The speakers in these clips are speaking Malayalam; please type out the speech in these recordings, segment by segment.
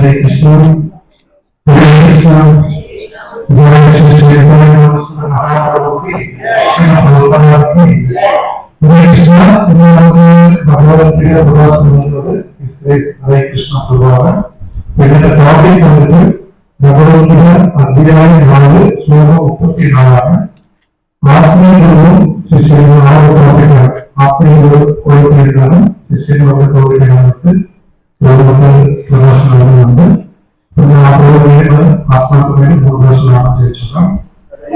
Hare Krishna, Hare Krishna, Jai Shri Shri Maharaj Ki, Prabhupada ki. Hare Krishna, Bhagavad Gita Prabhupada is Hare Krishna Prabhupada. When the topic of the Bhagavad Gita Adhyayam 4 Sloka 34 आपने जो शिष्य आपने जो कोई प्रकार शिष्य वाले कोई प्रकार से जो मतलब प्रदर्शन होते हैं तो आप लोग ये आत्मा को भी प्रदर्शन आते चुका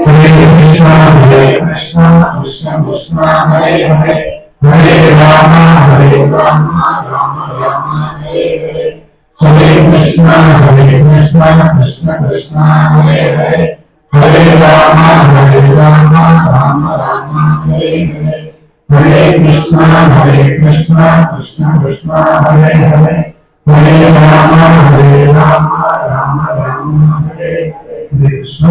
हरे कृष्ण कृष्ण कृष्ण हरे हरे हरे राम राम राम हरे हरे हरे कृष्ण कृष्ण कृष्ण हरे हरे हरे राम राम राम हरे हरे हरे कृष्ण कृष्ण कृष्ण हरे हरे हरे राम राम राम हरे हरे कृष्ण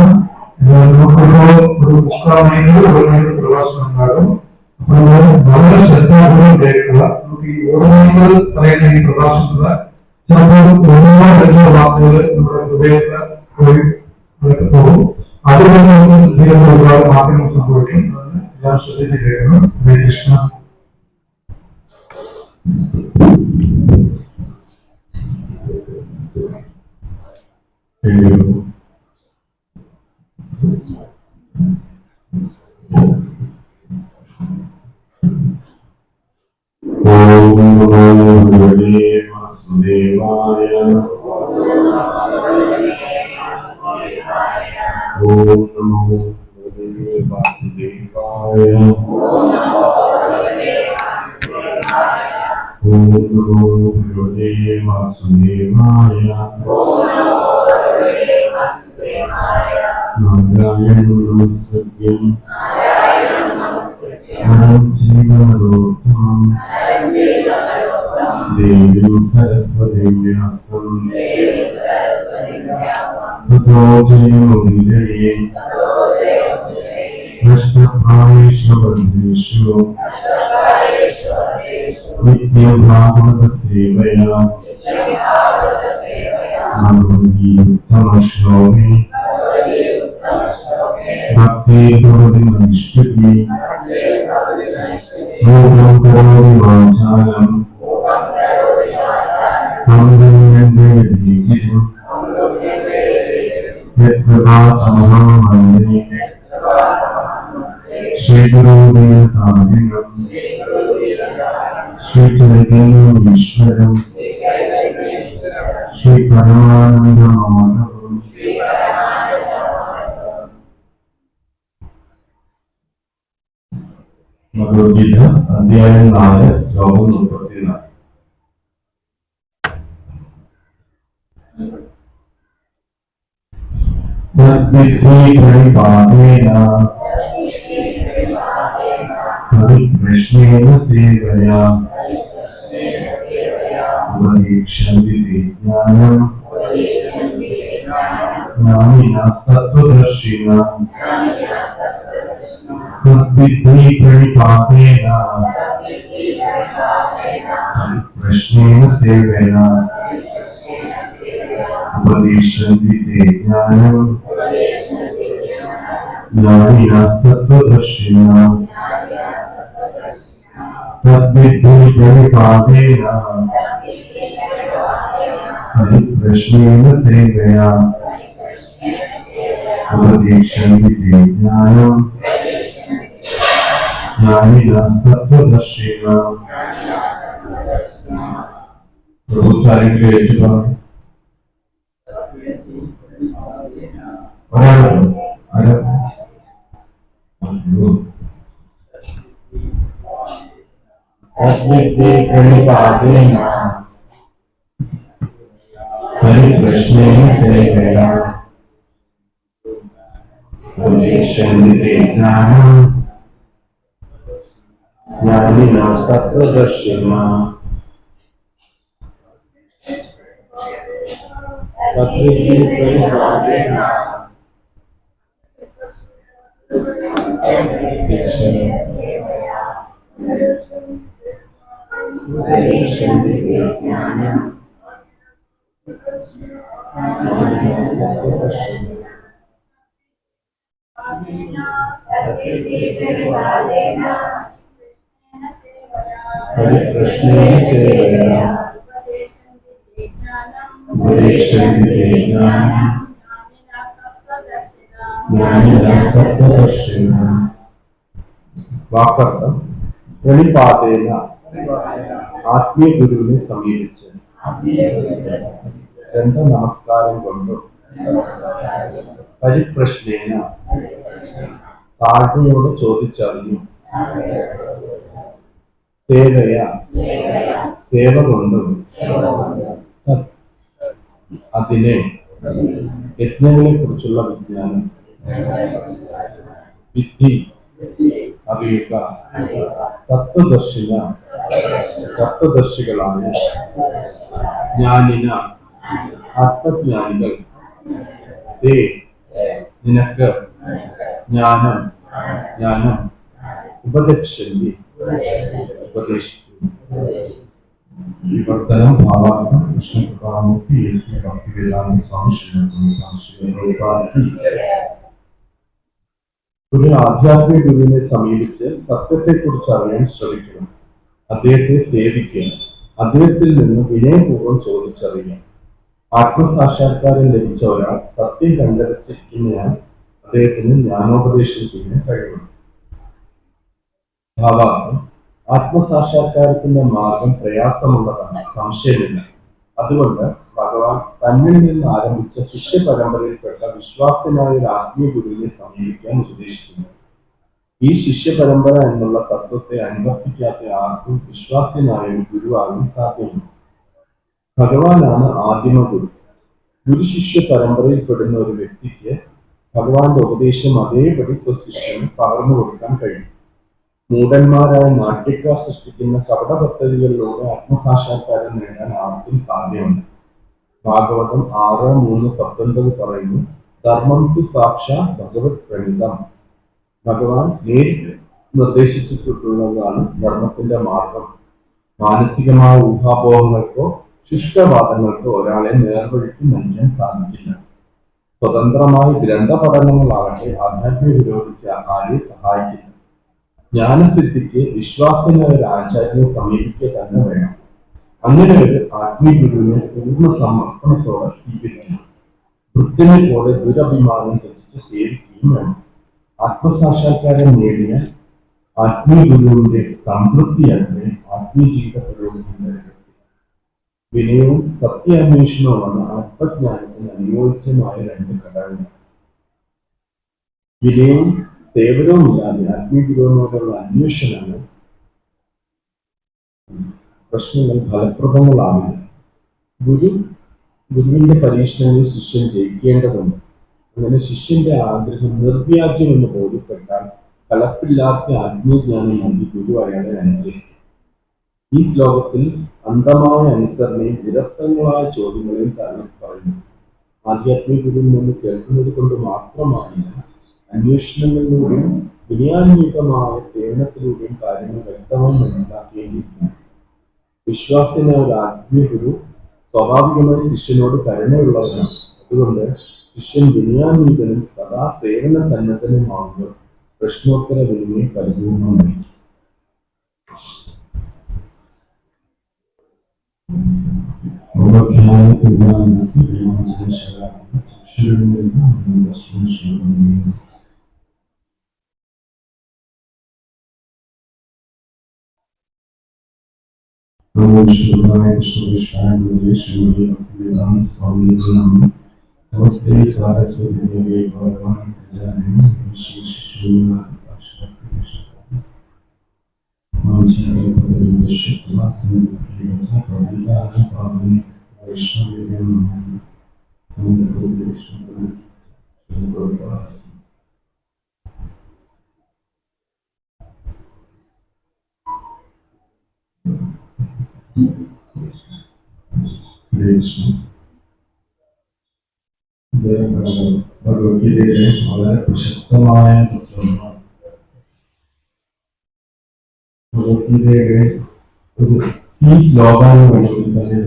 प्रवास बहुत श्रद्धा देखा क्योंकि प्रवास माध्यम संभवित हरे कृष्ण वासुदेवाय ओम नमो वासुदेवाय ओम नमो वासुदेवाय नारायणं नमस्कृत्यं नरं चैव नरोत्तमं देवीं सरस्वतीं व्यासं ततो जयमुदीरये नष्टप्रायेषु बन्धेषु नित्यभागवत सेवया भगवद्गीतमश्नोमि भक्ति करोति मनुष्यति मूलं करोति वाचालं तमो यत्प्रभातमहं वन्दे श्रीगुरुदेवतादिनं श्रीचैतन्येश्वरं श्रीपरमानन्दमाधवं भगवद्गीത അധ്യായം 4 ശ്ലോകം 34 तद्विद्धि प्रणिपातेन परिप्रश्नेन सेवया उपदेक्ष्यन्ति ते ज्ञानं ज्ञानिनस्तत्त्वदर्शिनः तद्विद्धि प्रणिपातेन परिप्रश्नेन सेवया उपदेक्ष्यन्ति ते ज्ञानं ज्ञानिनस्तत्त्वदर्शिनः तद्विद्धि प्रणिपातेन परिप्रश्नेन सेवया उपदेक्ष्यन्ति ते ज्ञानं ज्ञानिनस्तत्त्वदर्शिनः प्रभु सारे तद्विद्धि प्रणिपातेन परिप्रश्नेन सेवया उपदेक्ष्यन्ति ते ज्ञानं ज्ञानिनस्तत्त्वदर्शिनः तद्विद्धि प्रणिपातेन പരിപ്രശ്നേന സേവയാ ഉപദേശന്തി ജ്ഞാനം ജ്ഞാനിനസ്തത്വദർശിന. വാക്കർത്ഥം: വെളിപാതേന ആത്മീയ ഗുരുവിനെ സമീപിച്ച് ദണ്ഡ നമസ്കാരം കൊണ്ടും പരിപ്രശ്നേന താഴ്മയോട് ചോദിച്ചറിഞ്ഞു സേവയ സേവ കൊണ്ടും അതിനെ യജ്ഞങ്ങളെ കുറിച്ചുള്ള വിജ്ഞാനം വിദ്ധി അറിയുക. തത്വദർശികളായ ജ്ഞാനിന ആത്മജ്ഞാനികൾ തേ നിനക്ക് ജ്ഞാനം ഉപദേശിക്കുന്നു. വിവർത്തനം ഭാവാർത്ഥം കൃഷ്ണകൃപാമൂർത്തി എസ് ഭക്തിവേദാന്ത സ്വാമി ശ്രീമദ്. ഒരു ആധ്യാത്മിക ഗുരുവിനെ സമീപിച്ച് സത്യത്തെക്കുറിച്ച് അറിയാൻ ശ്രമിക്കണം. അദ്ദേഹത്തെ സേവിക്കുക. അദ്ദേഹത്തിൽ നിന്ന് വിനയപൂർവ്വം ചോദിച്ചറിയുക. ആത്മസാക്ഷാത്കാരം ലഭിച്ച ഒരാൾ സത്യം കണ്ടറിച്ചിരിക്കുന്നയാൾ അദ്ദേഹത്തിന് ജ്ഞാനോപദേശം ചെയ്യാൻ കഴിവുണ്ട്. ഭാവാർത്ഥം: ആത്മസാക്ഷാത്കാരത്തിന്റെ മാർഗം പ്രയാസമുള്ളതാണ്, സംശയമില്ല. അതുകൊണ്ട് ഭഗവാൻ തന്നിൽ നിന്ന് ആരംഭിച്ച ശിഷ്യ പരമ്പരയിൽപ്പെട്ട വിശ്വാസനായ ഒരു ആത്മീയ ഗുരുവിനെ സമീപിക്കാൻ ഉപദേശിക്കുന്നു. ഈ ശിഷ്യ പരമ്പര എന്നുള്ള തത്വത്തെ അനുവർത്തിക്കാത്ത ആർക്കും വിശ്വാസനായ ഒരു ഗുരുവാകാൻ സാധ്യമല്ല. ഭഗവാനാണ് ആദിമ ഗുരു. ഗുരുശിഷ്യ പരമ്പരയിൽപ്പെടുന്ന ഒരു വ്യക്തിക്ക് ഭഗവാന്റെ ഉപദേശം അതേപടി സ്വശിഷ്യന് പകർന്നു കൊടുക്കാൻ കഴിയും. മൂഢന്മാരായ നാട്യക്കാർ സൃഷ്ടിക്കുന്ന കപട പദ്ധതികളിലൂടെ ആത്മസാക്ഷാത്കാരം നേടാൻ ആർക്കും സാധ്യമല്ല. ഭാഗവതം 6:3-19 പറയുന്നു: ധർമ്മം തു സാക്ഷാത് ഭഗവത് പ്രണിതം. ഭഗവാൻ നേരിട്ട് നിർദ്ദേശിച്ചിട്ടുള്ളതാണ് ധർമ്മത്തിന്റെ മാർഗം. മാനസികമായ ഊഹാപോഹങ്ങൾക്കോ ശുഷ്കവാദങ്ങൾക്കോ ഒരാളെ നേർവഴിക്ക് നയിക്കാൻ സാധിക്കില്ല. സ്വതന്ത്രമായ ഗ്രന്ഥപഠനങ്ങളാകട്ടെ ആധ്യാത്മിക പുരോഗതിക്ക് ആരെ സഹായിക്കില്ല. ജ്ഞാനസിദ്ധിക്ക് വിശ്വാസനായ ഒരു ആചാര്യനെ സമീപിക്കുക തന്നെ വേണം. അങ്ങനെ ഒരു ആത്മീയ ഗുരുവിനെ പൂർണ്ണ സമർപ്പണത്തോടെ സ്വീകരിക്കണം. വൃത്തിനെ പോലെ ദുരഭിമാനം ത്യജിച്ച് സേവിക്കുകയും വേണം. ആത്മസാക്ഷാത്കാരം നേടിയ ആത്മീയ ഗുരുവിന്റെ സംതൃപ്തിയാണ് ആത്മീയ ജീവിത പുരോഗതിയുടെ രഹസ്യം. വിനയവും സത്യാന്വേഷണവുമാണ് ആത്മജ്ഞാനത്തിന് അനുയോജ്യമായ രണ്ട് ഘടകങ്ങൾ. വിനയവും സേവനവുമില്ലാതെ ആത്മീയ ഗുരുവിനോടുള്ള അന്വേഷണങ്ങൾ പ്രശ്നങ്ങൾ ഫലപ്രദങ്ങളാവില്ല. ഗുരുവിന്റെ പരീക്ഷണങ്ങളിൽ ശിഷ്യൻ ജയിക്കേണ്ടതുണ്ട്. അങ്ങനെ ശിഷ്യന്റെ ആഗ്രഹം നിർവ്യാജ്യമെന്ന് ബോധ്യപ്പെട്ടാൽ കലപ്പില്ലാത്ത ആത്മീയജ്ഞാനം നൽകി ഗുരു അയാളെ അനുഗ്രഹിക്കും. ഈ ശ്ലോകത്തിൽ അന്ധമായ അനുസരണയും നിരർത്ഥങ്ങളായ ചോദ്യങ്ങളെയും തരണം പറയുന്നു. ആധ്യാത്മിക ഗുരുവിൽ നിന്ന് കേൾക്കുന്നത് കൊണ്ട് മാത്രമായില്ല, അന്വേഷണങ്ങളിലൂടെയും വിനയാന്വിതമായ സേവനത്തിലൂടെയും കാര്യങ്ങൾ വ്യക്തമായി മനസ്സിലാക്കേണ്ടിയിരിക്കുന്നു. വിശ്വാസനായ ഒരു ആത്മീയ ഗുരു സ്വാഭാവികമായി ശിഷ്യനോട് കരുണയുള്ളവനാണ്. അതുകൊണ്ട് ശിഷ്യൻ വിനയാന്വിതനും സദാ സേവന സന്നദ്ധനുമാകുമ്പോൾ പ്രശ്നോത്തര വിനിമയം പരിപൂർണമായിരിക്കും. नमस्ते सारस्वती देवी भगवान प्रजाने ഭഗവത്ഗീതയിലെ വളരെ പ്രശസ്തമായ പുസ്തകമാണ്. ഭഗവത്ഗീതയുടെ ഒരു ഈ ശ്ലോകാന് വേണ്ടി തന്നെ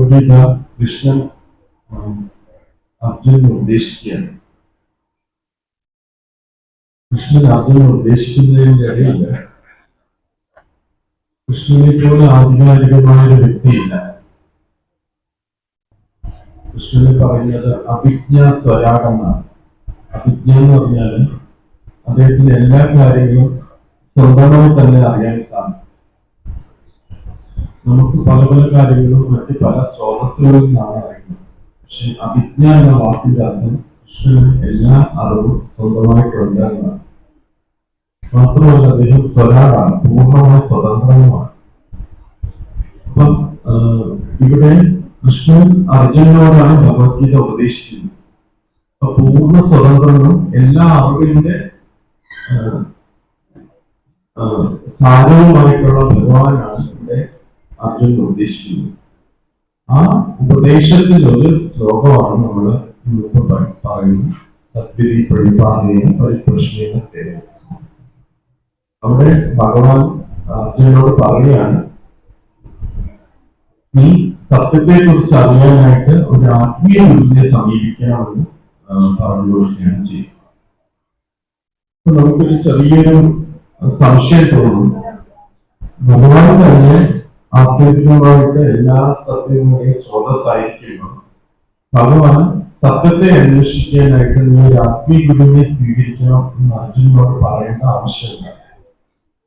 ഭഗവത്ഗീത കൃഷ്ണൻ അർജുനൻ ഉപദേശിക്കുകയാണ്. കൃഷ്ണൻ അർജുനൻ ഉപദേശിക്കുന്നതിന്റെ ഇടയിൽ കൃഷ്ണനെ പോലെ ആധികാരികമായ ഒരു വ്യക്തിയില്ല. കൃഷ്ണന് പറയുന്നത് അഭിജ്ഞ സ്വരാടെന്നാണ്. അഭിജ്ഞ എന്ന് പറഞ്ഞാൽ അദ്ദേഹത്തിന് എല്ലാ കാര്യങ്ങളും സ്വന്തമായി തന്നെ അറിയാൻ സാധിക്കും. നമുക്ക് പല പല കാര്യങ്ങളും മറ്റ് പല സ്രോതസ്സുകളിൽ നിന്നാണ് അറിയുന്നത്. പക്ഷെ അഭിജ്ഞ എന്ന വാക്കിന്റെ അർത്ഥം കൃഷ്ണന് എല്ലാ അറിവും സ്വന്തമായിട്ടുണ്ട് എന്നാണ്. മാത്രമല്ല അദ്ദേഹം സ്വരാടാണ്, പൂർണ്ണമായ സ്വതന്ത്രവുമാണ്. അപ്പം ഇവിടെ കൃഷ്ണൻ അർജുനനോടാണ് ഭഗവത്ഗീത ഉപദേശിക്കുന്നത്. അപ്പൊ പൂർണ്ണ സ്വതന്ത്രനും എല്ലാ അറിവിന്റെ സാരവുമായിട്ടുള്ള ഭഗവാനാണ് ഇവിടെ അർജുനൻ ഉദ്ദേശിക്കുന്നത്. ആ ഉപദേശത്തിൽ ഒരു ശ്ലോകമാണ് നമ്മൾ ഇന്നിപ്പോ പറയുന്നത്, തദ്വിധി പ്രതിപാദനയും പരിപ്രശ്നയും സേവനം. അവിടെ ഭഗവാൻ അർജുനനോട് പറയുകയാണ്, നീ സത്യത്തെ കുറിച്ച് അറിയാനായിട്ട് ഒരു ആത്മീയ ഗുരുവിനെ സമീപിക്കണമെന്ന് പറഞ്ഞു കൊടുക്കുകയാണ് ചെയ്യുന്നത്. അപ്പൊ നമുക്കൊരു ചെറിയൊരു സംശയം തോന്നും. ഭഗവാൻ തന്നെ ആത്മീയമായിട്ട് എല്ലാ സത്യങ്ങളുടെയും സ്രോതസ്സായിരിക്കുമ്പോൾ ഭഗവാൻ സത്യത്തെ അന്വേഷിക്കാനായിട്ട് നീ ഒരു ആത്മീയ ഗുരുവിനെ സ്വീകരിക്കണം എന്ന് അർജുനനോട് പറയേണ്ട ആവശ്യമില്ല.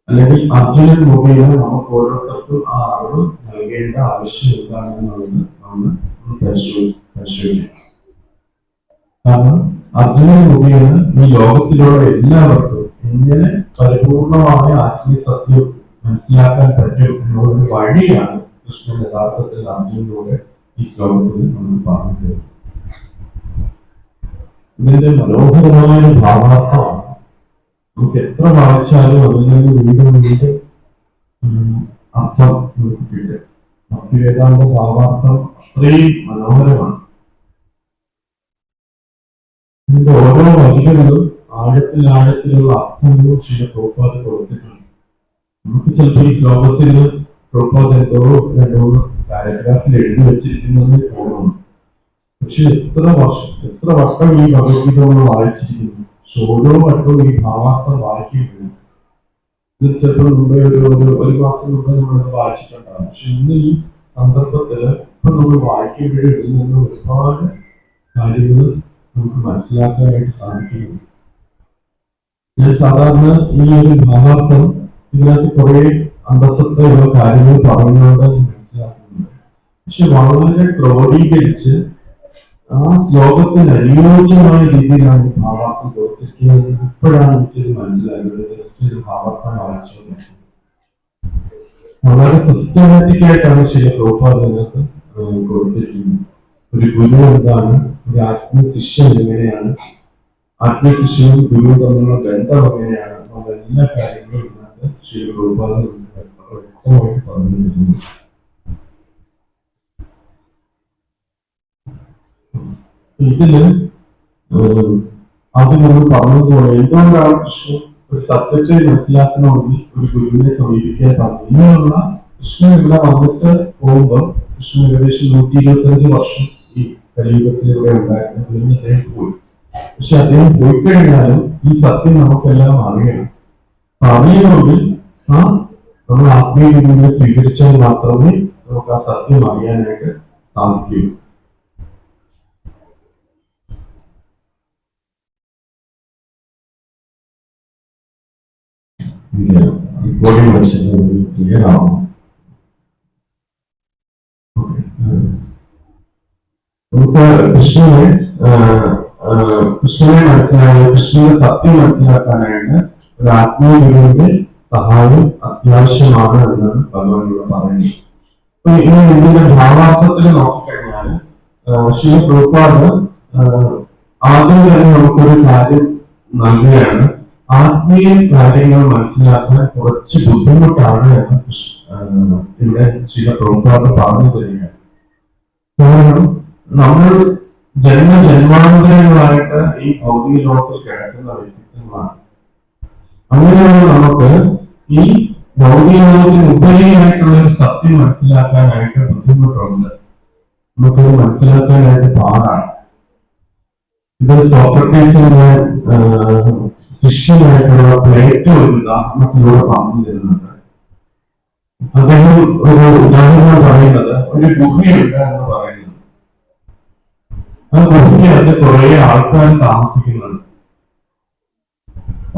അല്ലെങ്കിൽ അർജുനൻ മുഖേന നമുക്ക് ഓരോരുത്തർക്കും ആ അറിവ് നൽകേണ്ട ആവശ്യം എന്താണെന്നുള്ളത് നമ്മൾ പരിശോധിക്കും. കാരണം അർജുനൻ മുഖേന ഈ ലോകത്തിലുള്ള എല്ലാവർക്കും എങ്ങനെ പരിപൂർണമായ ആത്മീയ സത്യം മനസ്സിലാക്കാൻ പറ്റും എന്നുള്ളൊരു വഴിയാണ് കൃഷ്ണൻ യഥാർത്ഥത്തിൽ അർജുനനോട് ഈ ശ്ലോകത്തിൽ നമ്മൾ പറഞ്ഞത്. ഇതിന്റെ മനോഹരമായ ഭാവാർത്ഥമാണ്. നമുക്ക് എത്ര വായിച്ചാലും അതിൽ നിന്ന് വീണ്ടും വീണ്ടും അർത്ഥം നമുക്ക് കിട്ടും. ഭക്തിവേദാന്ത ഭാവാർത്ഥം അത്രയും മനോഹരമാണ്. ഇതിന്റെ ഓരോ വരികളിലും ആഴത്തിലുള്ള അർത്ഥങ്ങളും ചില പ്രഭുപാദ് കൊടുത്തിട്ടുണ്ട്. നമുക്ക് ചിലപ്പോൾ ഈ ശ്ലോകത്തിൽ പ്രഭുപാദ് എന്തോ രണ്ടോ പാരഗ്രാഫിൽ എഴുതി വെച്ചിരിക്കുന്നത് തോന്നുന്നു. പക്ഷെ എത്ര വട്ടം ഈ ഭഗവത്ഗീത നമ്മൾ വായിച്ചിരിക്കുന്നു. ഓരോ വട്ടവും ഈ ഭാവാർത്ഥം വായിക്കുന്നത് ഇത് ചിലപ്പോൾ മുമ്പേ ഒരു മാസം മുമ്പ് നമ്മൾ വായിച്ചിട്ടുണ്ടാകും. പക്ഷെ ഇന്ന് ഈ സന്ദർഭത്തിൽ ഇപ്പൊ നമ്മൾ വായിക്കുമ്പോഴും ഇതിൽ നിന്ന് ഒരുപാട് കാര്യങ്ങൾ നമുക്ക് മനസ്സിലാക്കാനായിട്ട് സാധിക്കുന്നു. ഞാൻ സാധാരണ ഈ ഒരു ഭാവാർത്ഥം ഇതിനകത്ത് കുറെ അന്തസ്സത്തുള്ള കാര്യങ്ങൾ പറയുന്നതുകൊണ്ട് മനസ്സിലാക്കുന്നുണ്ട്. പക്ഷെ വളരെ ക്രോഡീകരിച്ച് ആ ശ്ലോകത്തിന് അനുയോജ്യമായ രീതിയിലാണ് ഭാവാർത്ഥം കൊടുത്തിരിക്കുന്നത്. ഇപ്പോഴാണ് എനിക്കിത് മനസ്സിലായത്. ജസ്റ്റ് ഒരു ഭാവാർത്ഥം വായിച്ചു വളരെ സിസ്റ്റമാറ്റിക് ആയിട്ടാണ് ശരി പ്രഭുപാദങ്ങൾക്ക് കൊടുത്തിരിക്കുന്നത്. ഒരു ഗുരു എന്താണ്, ഒരു ആത്മശിഷ്യൻ എങ്ങനെയാണ്, ആത്മശിഷ്യനും ഗുരു തമ്മിലുള്ള ബന്ധം എങ്ങനെയാണ്, എല്ലാ കാര്യങ്ങളും ഇതിനകത്ത് ശ്രീ പ്രഭുപാദ വ്യക്തമായിട്ട് പറഞ്ഞിരിക്കുന്നു. ഇതില് ആദ്യം നമ്മൾ പറഞ്ഞതുപോലെ എന്തുകൊണ്ടാണ് കൃഷ്ണൻ ഒരു സത്യത്തെ മനസ്സിലാക്കണമെങ്കിൽ ഒരു ഗുരുവിനെ സമീപിക്കാൻ സാധിക്കും. ഇങ്ങനെയുള്ള കൃഷ്ണൻ ഇവിടെ വന്നിട്ട് പോകുമ്പോൾ കൃഷ്ണൻ ഏകദേശം 125 വർഷം ഈ കലിയുഗത്തിലൂടെ ഉണ്ടായിരുന്നു. പിന്നെ അദ്ദേഹം പോയി. പക്ഷെ അദ്ദേഹം പോയി കഴിഞ്ഞാലും ഈ സത്യം നമുക്കെല്ലാം അറിയണം. അറിയണമെങ്കിൽ നമ്മൾ ആത്മീയ ഗുരുവിനെ സ്വീകരിച്ചാൽ മാത്രമേ നമുക്ക് ആ സത്യം അറിയാനായിട്ട് സാധിക്കുകയുള്ളൂ. റിപ്പോർട്ടിംഗ് വെച്ചിട്ട് ക്ലിയർ ആവും. നമുക്ക് കൃഷ്ണനെ മനസ്സിലാക്കി കൃഷ്ണന്റെ സത്യം മനസ്സിലാക്കാനായിട്ട് ഒരു ആത്മീയ ഗുരുവിന്റെ സഹായം അത്യാവശ്യമാണ് എന്നാണ് ഭഗവാൻ ഇവിടെ പറയുന്നത്. അപ്പൊ ഇനി ഇതിന്റെ ഭാവാർത്ഥത്തിൽ നോക്കിക്കഴിഞ്ഞാൽ ശ്രീ പ്രഭുപാദ് ആദ്യം തന്നെ നമുക്കൊരു കാര്യം നൽകുകയാണ്. ആത്മീയ കാര്യങ്ങൾ മനസ്സിലാക്കാൻ കുറച്ച് ബുദ്ധിമുട്ടാണ് എന്ന് ഇവിടെ ശ്രീ പ്രഭുപാദ് പറഞ്ഞു തരികയാണ്. കാരണം നമ്മൾ ജന്മാന്തരങ്ങളായിട്ട് ഈ ഭൗതിക ലോകത്തിൽ കിടക്കുന്ന വ്യക്തിത്വങ്ങളാണ്. അങ്ങനെയാണ് നമുക്ക് ഈ ഭൗതിക ലോകത്തിന് ഉപരിയായിട്ടുള്ള ഒരു സത്യം മനസ്സിലാക്കാനായിട്ട് ബുദ്ധിമുട്ടുണ്ട്. നമുക്കത് മനസ്സിലാക്കാനായിട്ട് പാടാണ്. ഇത് സോക്രട്ടീസിന്റെ ശിഷ്യനായിട്ടുള്ള പ്ലേറ്റോ ഒരു ഉദാഹരണത്തിലൂടെ പറഞ്ഞു തരുന്നുണ്ട്. അദ്ദേഹം ഒരു ഉദാഹരണം പറയുന്നത് ഒരു ഗുഹയുണ്ട് എന്ന് പറയുന്നത്. ആ ഗുഹയ്ക്കകത്ത് കുറെ ആൾക്കാർ താമസിക്കുന്നുണ്ട്.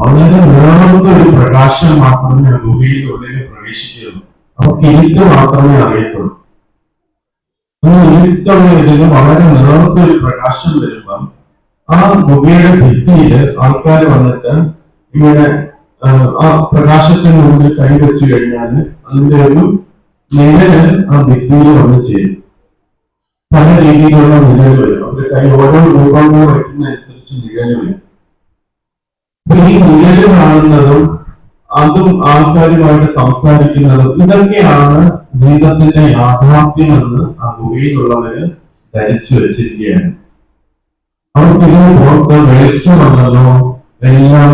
വളരെ നേർത്ത ഒരു പ്രകാശം മാത്രമേ ആ ഗുഹയുടെ ഉള്ളിൽ പ്രവേശിക്കുകയുള്ളൂ. അവർക്ക് ഇരുട്ട് മാത്രമേ അറിയത്തുള്ളൂ. ഇരുട്ടുള്ള ഇതിന് വളരെ നേർത്ത ഒരു പ്രകാശം വരുമ്പം ആ ഗുഹയുടെ ഭിത്തിയില് ആൾക്കാർ വന്നിട്ട് ഇങ്ങനെ ആ പ്രകാശത്തിന് മുന്നിൽ കൈവച്ച് കഴിഞ്ഞാൽ അതിന്റെ ഒരു നിഴല് ആ ഭിത്തിയിൽ വന്ന് ചേരും. പല രീതിയിലുള്ള നിഴല് വരും. അവരുടെ കൈ ഓരോ രൂപങ്ങൾ വയ്ക്കുന്നതനുസരിച്ച് നിഴല് വരും. ഈ നിഴല് കാണുന്നതും അതും ആൾക്കാരുമായിട്ട് സംസാരിക്കുന്നതും ഇതൊക്കെയാണ് ജീവിതത്തിന്റെ യാഥാർത്ഥ്യമെന്ന് ആ ഗുഹയിലുള്ളവര് ധരിച്ചു വെച്ചിരിക്കുകയാണ്. അവർക്ക് ഇതിന് പുറത്ത് വെളിച്ചമുണ്ടെന്നോ എല്ലാം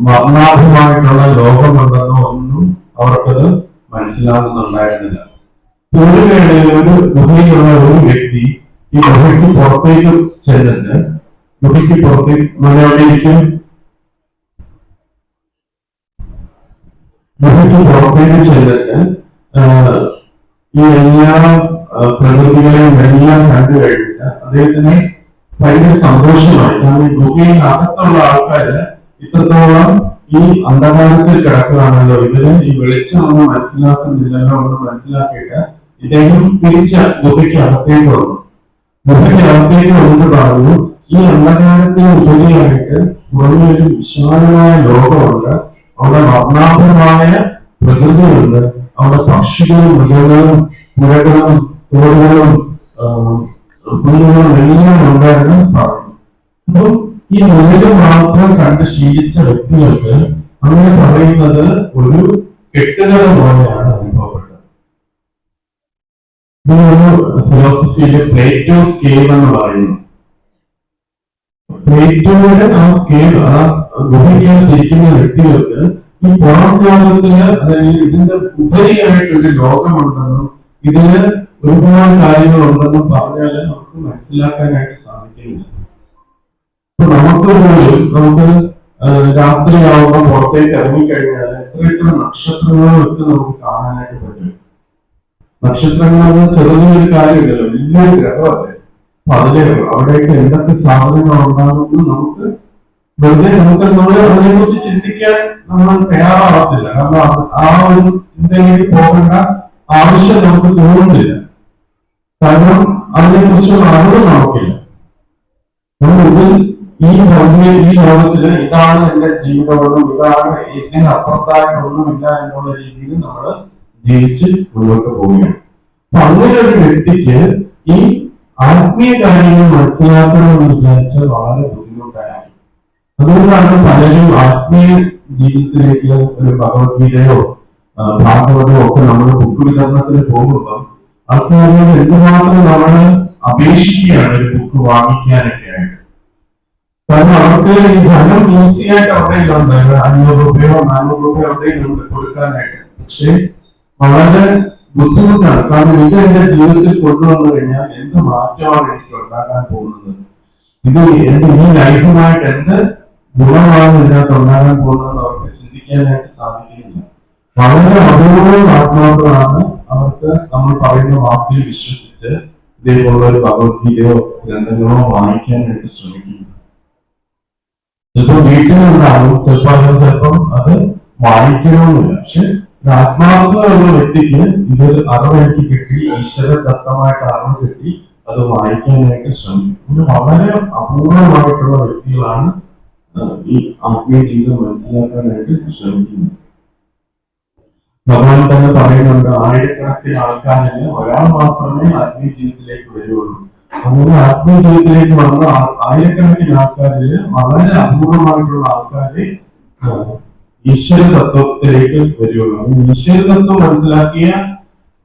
വർണ്ണാഭമായിട്ടുള്ള ലോകമുണ്ടെന്നോ ഒന്നും അവർക്കത് മനസ്സിലാകുന്നുണ്ടായിരുന്നില്ല. ഒരു വേളയിൽ ഒരു ഗുഹയിലുള്ള ഒരു വ്യക്തി ഈ ഗുഹയ്ക്ക് പുറത്തേക്ക് ചെന്നിട്ട് ഗുഹയ്ക്ക് പുറത്തേക്ക് മലയാളിക്കും ഗുഹയ്ക്ക് പുറത്തേക്ക് ചെന്നിട്ട് ഈ എല്ലാ പ്രകൃതികളെയും എല്ലാം കണ്ടു കഴിഞ്ഞിട്ട് അദ്ദേഹത്തിന് ഭയങ്കര സന്തോഷമായി. കാരണം ഈ ഗുഹയിൽ അകത്തുള്ള ആൾക്കാര് ഇത്രത്തോളം ഈ അന്ധകാരത്തിൽ കിടക്കുകയാണല്ലോ, ഇവര് ഈ വെളിച്ചമൊന്നും മനസ്സിലാക്കുന്നില്ലല്ലോ എന്ന് മനസ്സിലാക്കിയിട്ട് ഇദ്ദേഹം തിരിച്ച ഗുഹയ്ക്ക് അകത്തേക്ക് വന്നു. ഗുഹയ്ക്ക് അകത്തേക്ക് വന്നിട്ട് പറഞ്ഞു, ഈ അന്ധകാരത്തിന് ഉപരിയായിട്ട് പുറമെ ഒരു വിശാലമായ ലോകമുണ്ട്. അവിടെ വർണ്ണാഭമായ പ്രകൃതിയുണ്ട്. അവിടെ പക്ഷികളും മൃഗങ്ങളും പുഴകളും തോടുകളും പുല്ലുകളും എല്ലാം ഉണ്ടായിരുന്നു പറഞ്ഞു. അപ്പം ഈ മുന്നിൽ മാത്രം കണ്ട് ശീലിച്ച വ്യക്തികൾക്ക് അങ്ങനെ പറയുന്നത് ഒരു കെട്ടുകഥ പോലെയാണ് അനുഭവപ്പെട്ടത്. ഫിലോസഫിയിലെ പ്ലേറ്റോസ് കേവ് എന്ന് പറയുന്നു. പ്ലേറ്റോയുടെ ആ കേവ്, ആ ഗുഹയ്ക്കകത്തിരിക്കുന്ന വ്യക്തികൾക്ക് ഈ പുറം ലോകത്തിന്, അതായത് ഇതിന്റെ ഉപരിയായിട്ടൊരു ലോകമുണ്ടെന്നും ഇതിന് ഒരുപാട് കാര്യങ്ങളുണ്ടെന്നും പറഞ്ഞാൽ നമുക്ക് മനസ്സിലാക്കാനായിട്ട് സാധിക്കില്ല. നമുക്ക് പോലും നമുക്ക് രാത്രിയാവുമ്പോൾ പുറത്തേക്ക് ഇറങ്ങിക്കഴിഞ്ഞാൽ എത്ര നക്ഷത്രങ്ങളൊക്കെ നമുക്ക് കാണാനായിട്ട് പറ്റും. നക്ഷത്രങ്ങൾ ചെറിയൊരു കാര്യമില്ലല്ലോ, വലിയൊരു ഗ്രഹമല്ലേ. അപ്പൊ അവിടെയൊക്കെ എന്തൊക്കെ സാധനങ്ങൾ ഉണ്ടാകുമെന്ന് നമുക്ക് വെറുതെ നമ്മൾ അതിനെക്കുറിച്ച് ചിന്തിക്കാൻ നമ്മൾ തയ്യാറാവത്തില്ല. കാരണം ആ ഒരു ചിന്തയിലേക്ക് പോകേണ്ട ആവശ്യം നമുക്ക് തോന്നുന്നില്ല. കാരണം അതിനെക്കുറിച്ചുള്ള അറിവ് നമുക്കില്ല. ഈ ലോകത്തില് ഇതാണ് എന്റെ ജീവിതമെന്നും ഇതാണ് ഇതിന് അപ്പുറത്തായിട്ടൊന്നുമില്ല എന്നുള്ള രീതിയിൽ നമ്മൾ ജീവിച്ച് മുന്നോട്ട് പോവുകയാണ്. അപ്പൊ അങ്ങനെ ഒരു വ്യക്തിക്ക് ഈ ആത്മീയ കാര്യങ്ങൾ മനസ്സിലാക്കണമെന്ന് വിചാരിച്ചാൽ വളരെ ബുദ്ധിമുട്ടായി. അതുകൊണ്ടാണ് പലരും ആത്മീയ ജീവിതത്തിലേക്ക് ഒരു ഭഗവത്ഗീതയോ ഭാഗവതോ ഒക്കെ നമ്മൾ ബുക്ക് വിതരണത്തിന് പോകുമ്പോൾ ആൾക്കാരോട് എന്തുമാത്രം നമ്മൾ അപേക്ഷിക്കുകയാണ് ഒരു ബുക്ക് വാങ്ങിക്കാനൊക്കെ ആയിട്ട്. കാരണം അവർക്ക് ഈ ധനം ഈസി ആയിട്ട് അവിടെയുണ്ട്, 500 രൂപയോ 400 രൂപയോ അവിടെയുണ്ട് കൊടുക്കാനായിട്ട്. പക്ഷെ വളരെ ബുദ്ധിമുട്ടാണ്. കാരണം ഇത് എന്റെ ജീവിതത്തിൽ കൊണ്ടുവന്നു കഴിഞ്ഞാൽ എന്ത് മാറ്റമാണ് എനിക്ക് ഉണ്ടാക്കാൻ പോകുന്നത്, ഇത് എന്റെ ഈ ലൈഫുമായിട്ട് എന്ത് ഗുണമാണ് ഇതിനകത്ത് ഉണ്ടാകാൻ പോകുന്നത് അവർക്ക് ചിന്തിക്കാനായിട്ട് സാധിക്കുന്നില്ല. വളരെ അപൂർവം ആത്മാക്കളാണ് അവർക്ക് നമ്മൾ പറയുന്ന വാക്കിൽ വിശ്വസിച്ച് ഇതേപോലുള്ള ഒരു ഭഗവത്ഗീതയോ ഗ്രന്ഥങ്ങളോ വാങ്ങിക്കാനായിട്ട് ശ്രമിക്കുന്നു. ചിലപ്പോൾ വീട്ടിലുണ്ടാകും, ചിലപ്പം അത് വായിക്കണമെന്നില്ല. പക്ഷെ ആത്മാർത്ഥമുള്ള വ്യക്തിക്ക് ഇത് അറിവെനിക്ക് കിട്ടി, ഈശ്വരദത്തമായിട്ട് അറിവ് കിട്ടി, അത് വായിക്കാനായിട്ട് ശ്രമിക്കും. ഇത് വളരെ അപൂർവമായിട്ടുള്ള വ്യക്തികളാണ് ഈ ആത്മീയ ജീവിതം മനസ്സിലാക്കാനായിട്ട് ശ്രമിക്കുന്നത്. ഭഗവാൻ തന്നെ പറയുന്നുണ്ട്, ആയിരക്കണക്കിന് ആൾക്കാരിൽ ഒരാൾ മാത്രമേ ആത്മീയ ജീവിതത്തിലേക്ക് വരുള്ളൂ. അങ്ങനെ ആത്മീയ ജീവിതത്തിലേക്ക് വന്ന ആയിരക്കണക്കിന് ആൾക്കാരിൽ വളരെ അപൂർവമായിട്ടുള്ള ആൾക്കാരെ ഈശ്വര തത്വത്തിലേക്ക് വരുള്ളൂ. ഈശ്വര തത്വം മനസ്സിലാക്കിയ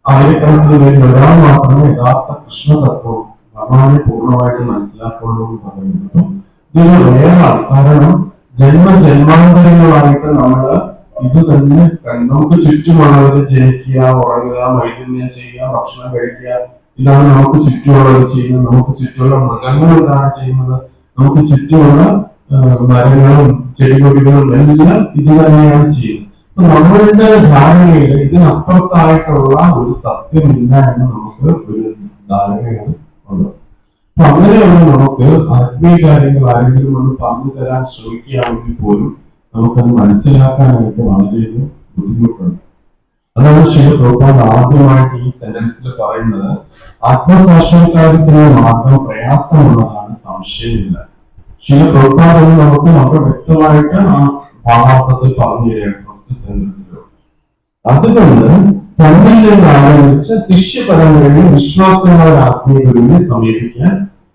ആയിരക്കണക്കിന് പേരിൽ ഒരാൾ മാത്രമേ യഥാർത്ഥ കൃഷ്ണ തത്വം ഭഗവാനെ പൂർണ്ണമായിട്ട് മനസ്സിലാക്കുള്ളൂ എന്ന് പറയുന്നത് ഇതൊരു വേറാണ്. കാരണം ജന്മജന്മാന്തരങ്ങളായിട്ട് നമ്മള് ഇത് തന്നെ നമുക്ക് ചുറ്റുമുള്ളവര് ജനിക്കുക, ഉറങ്ങുക, വൈദ്യുന്യം ചെയ്യുക, ഭക്ഷണം കഴിക്കുക, ഇതാണ് നമുക്ക് ചുറ്റുമുള്ളത് ചെയ്യുന്നത്, നമുക്ക് ചുറ്റുമുള്ള മൃഗങ്ങൾ എന്താണ് ചെയ്യുന്നത്, നമുക്ക് ചുറ്റുമുള്ള മരങ്ങളും ചെടികൊടികളും എല്ലാം ഇത് തന്നെയാണ് ചെയ്യുന്നത്. നമ്മളുടെ ധാരണയിൽ ഇതിനപ്പുറത്തായിട്ടുള്ള ഒരു സത്യമില്ല എന്ന് നമുക്ക് ഒരു ധാരണയാണ് ഉള്ളത്. അപ്പൊ അങ്ങനെയുള്ള നമുക്ക് ആത്മീയ കാര്യങ്ങൾ ആരെങ്കിലും ഒന്ന് പറഞ്ഞു തരാൻ ശ്രമിക്കുകയാണെങ്കിൽ പോലും നമുക്കത് മനസ്സിലാക്കാനായിട്ട് വളരെയധികം ബുദ്ധിമുട്ടുണ്ട്. അതാണ് ശിവ പ്രഭുപാദ് ആദ്യമായിട്ട് ഈ സെന്റൻസിൽ പറയുന്നത്, ആത്മസാക്ഷാത്കാരത്തിന് മാർഗം പ്രയാസമുള്ളതാണ്, സംശയമില്ല. ശിവ പ്രഭുപാദ് നമുക്ക് വളരെ വ്യക്തമായിട്ട് ആ ഭാവാർത്ഥത്തിൽ പറഞ്ഞു തരികയാണ് ഫസ്റ്റ് സെന്റൻസിൽ. അതുകൊണ്ട് തന്നിൽ നിന്ന് ആരംഭിച്ച ശിഷ്യ പരമ്പരയിൽ വിശ്വാസങ്ങളുടെ ആത്മീയ ഗുരുവിനെ സമീപിക്കാൻ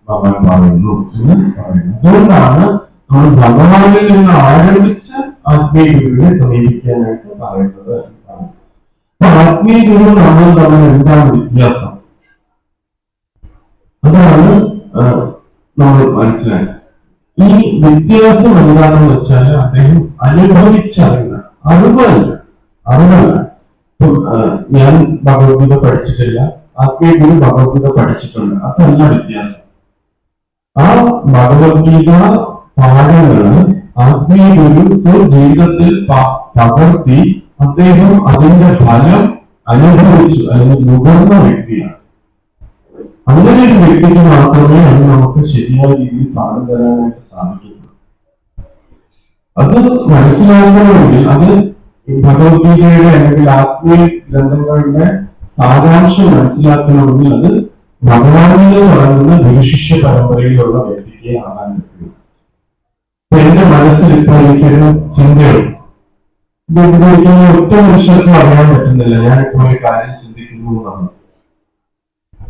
ഭഗവാൻ പറയുന്നു എന്ന് പറയുന്നു. അതുകൊണ്ടാണ് നമ്മൾ ഭഗവാനിൽ നിന്ന് ആരംഭിച്ച ആത്മീയ ഗുരുവിനെ സമീപിക്കാനായിട്ട് പറയുന്നത്. ആത്മീയ ഗുരു നമ്മൾ തമ്മിൽ എന്താണ് വ്യത്യാസം, അതാണ് നമ്മൾ മനസ്സിലാക്കുക. ഈ വ്യത്യാസം എന്താണെന്ന് വെച്ചാൽ അദ്ദേഹം അനുഭവിച്ചറിയുന്ന അറിവല്ല. ഞാൻ ഭഗവത്ഗീത പഠിച്ചിട്ടില്ല, ആത്മീയ ഗുരു ഭഗവത്ഗീത പഠിച്ചിട്ടുണ്ട്, അതല്ല വ്യത്യാസം. ആ ഭഗവത്ഗീത പാഠങ്ങള് ആത്മീയ ഗുരു സ്വജീവിതത്തിൽ പകർത്തി അദ്ദേഹം അതിന്റെ ഫലം അനുഭവിച്ചു അല്ലെങ്കിൽ നുകർന്ന വ്യക്തിയാണ്. അങ്ങനെ ഒരു വ്യക്തിക്ക് മാത്രമേ അത് നമുക്ക് ശരിയായ രീതിയിൽ പറഞ്ഞു തരാനായിട്ട് സാധിക്കുള്ളൂ. അത് മനസ്സിലാക്കണമെങ്കിൽ അത് ഭഗവത്ഗീതയുടെ അല്ലെങ്കിൽ ആത്മീയ ഗ്രന്ഥങ്ങളുടെ സാരാംശം മനസ്സിലാക്കണമെങ്കിൽ അത് ഭഗവാനിൽ തുടങ്ങുന്ന ഗുരുശിഷ്യ പരമ്പരയിലുള്ള വ്യക്തിക്ക് ആകാൻ പറ്റും. എന്റെ മനസ്സിൽ ഇപ്പോൾ എനിക്കൊരു ചിന്തയുണ്ട്, ഇതെന്തായിരിക്കും ഒറ്റ മനുഷ്യർക്കും അറിയാൻ പറ്റുന്നില്ല, ഞാനിപ്പോൾ ഒരു കാര്യം ചിന്തിക്കുന്നു എന്നാണ്.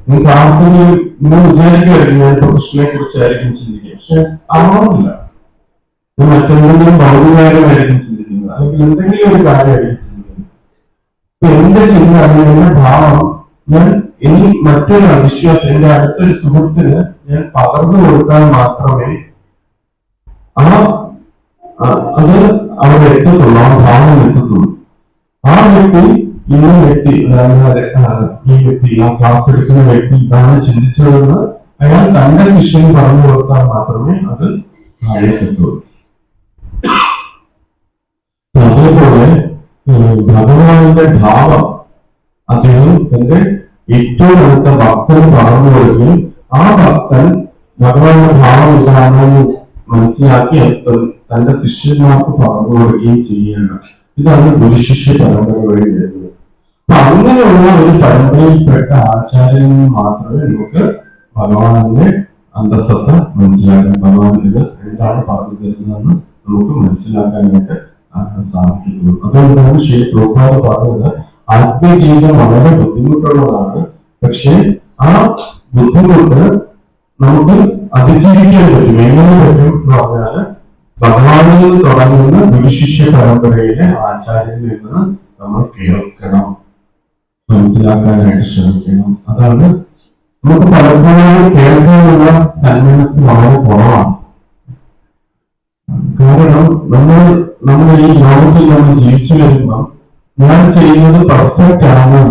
നിങ്ങൾക്ക് ആർക്കും നിങ്ങൾ വിചാരിക്കുമായിരിക്കും ഞാനിപ്പോ കൃഷ്ണനെ കുറിച്ചായിരിക്കും ചിന്തിക്കുക, പക്ഷെ ആവാറില്ല. മറ്റെന്തെങ്കിലും ഭൗതികമായിരിക്കും ചിന്തിക്കുന്നത്, അല്ലെങ്കിൽ എന്തെങ്കിലും ഒരു കാര്യമായിരിക്കും ചിന്തിക്കുന്നത്. എന്റെ ചിന്ത എന്റെ ഭാവം ഞാൻ ഇനി മറ്റൊരു അവിശ്വാസം എന്റെ അടുത്തൊരു സുഹൃത്തിന് ഞാൻ പകർന്നു കൊടുക്കാൻ മാത്രമേ അത് അവിടെ എത്തത്തുള്ളൂ, ആ ഭാവം എത്തത്തുള്ളൂ. ആ വ്യക്തി ഈ വ്യക്തി ഈ വ്യക്തി ആ ക്ലാസ് എടുക്കുന്ന വ്യക്തി ഇതാണ് ചിന്തിച്ചതെന്ന് അയാൾ തന്റെ ശിഷ്യന് പറഞ്ഞു കൊടുത്താൽ മാത്രമേ അത് എത്തുള്ളൂ. അതേപോലെ ഭഗവാന്റെ ഭാവം അദ്ദേഹം തന്റെ ഏറ്റവും അടുത്ത ഭക്തന് പറഞ്ഞു കൊടുക്കുകയും ആ ഭക്തൻ ഭഗവാന്റെ ഭാവം ഇതാണെന്ന് മനസ്സിലാക്കി തന്റെ ശിഷ്യന്മാർക്ക് പറഞ്ഞു കൊടുക്കുകയും ചെയ്യുകയാണ്. ഇതാണ് ഗുരുശിഷ്യ പരമ്പര വഴി വരുന്നത്. അപ്പൊ അങ്ങനെയുള്ള ഒരു പരമ്പരയിൽപ്പെട്ട ആചാര്യന് മാത്രമേ നമുക്ക് ഭഗവാന്റെ അന്തസത്ത മനസ്സിലാക്കാൻ, ഭഗവാൻ ഇത് എന്താണ് പറഞ്ഞു തരുന്നതെന്ന് നമുക്ക് മനസ്സിലാക്കാനായിട്ട് സാധിക്കുന്നു. അതുകൊണ്ടാണ് ശ്രീ പ്രഭുപാദ് പറഞ്ഞത് ആത്മീയ ജീവിതം വളരെ ബുദ്ധിമുട്ടുള്ളതാണ്, പക്ഷെ ആ ബുദ്ധിമുട്ട് നമുക്ക് അതിജീവിക്കാൻ പറ്റും. എങ്ങനെ പറ്റും എന്ന് പറഞ്ഞാല് ഭഗവാനിൽ നിന്ന് തുടങ്ങുന്ന ഗുരുശിഷ്യ പരമ്പരയിലെ ആചാര്യനിൽ നിന്ന് നമ്മൾ കേൾക്കണം, മനസ്സിലാക്കാനായിട്ട് ശ്രമിക്കണം. അതാണ് നമുക്ക് പലപ്പോഴും കേൾക്കാനുള്ള സന്മനസ് വളരെ കുറവാണ്. കാരണം നമ്മൾ ഈ ലോകത്തിൽ നമ്മൾ ജീവിച്ചു വരുമ്പോൾ ഞാൻ ചെയ്യുന്നത് പെർഫെക്റ്റ് ആണ്,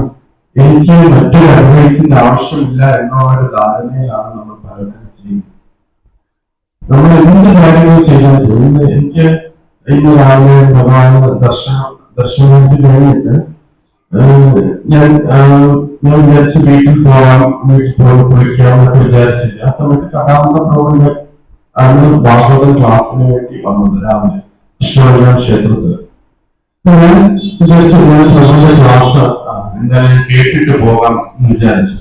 എനിക്ക് മറ്റൊരു അഡ്വൈസിന്റെ ആവശ്യമില്ല എന്നുള്ള ഒരു ധാരണയിലാണ് നമ്മൾ പലരും ചെയ്യുന്നത്. നമ്മൾ എന്ത് കാര്യങ്ങൾ ചെയ്യാൻ എനിക്ക് ഇന്ന് രാവിലെ ഭഗവാൻ ദർശനത്തിന് കഴിഞ്ഞിട്ട് ഞാൻ വിചാരിച്ച് വീട്ടിൽ പോയി കുളിക്കാമെന്നൊക്കെ വിചാരിച്ചില്ല. ആ സമയത്ത് കഥാന്ത പ്രഭുവിന്റെ അന്ന് ഭാഗവതൻ ക്ലാസ്സിന് വേണ്ടി വന്നത് രാവിലെ കൃഷ്ണ ക്ഷേത്രത്തിൽ. ഞാൻ വിചാരിച്ചു പ്രഭുവിന്റെ ക്ലാസ് എന്തായാലും കേട്ടിട്ട് പോകാം എന്ന് വിചാരിച്ചു.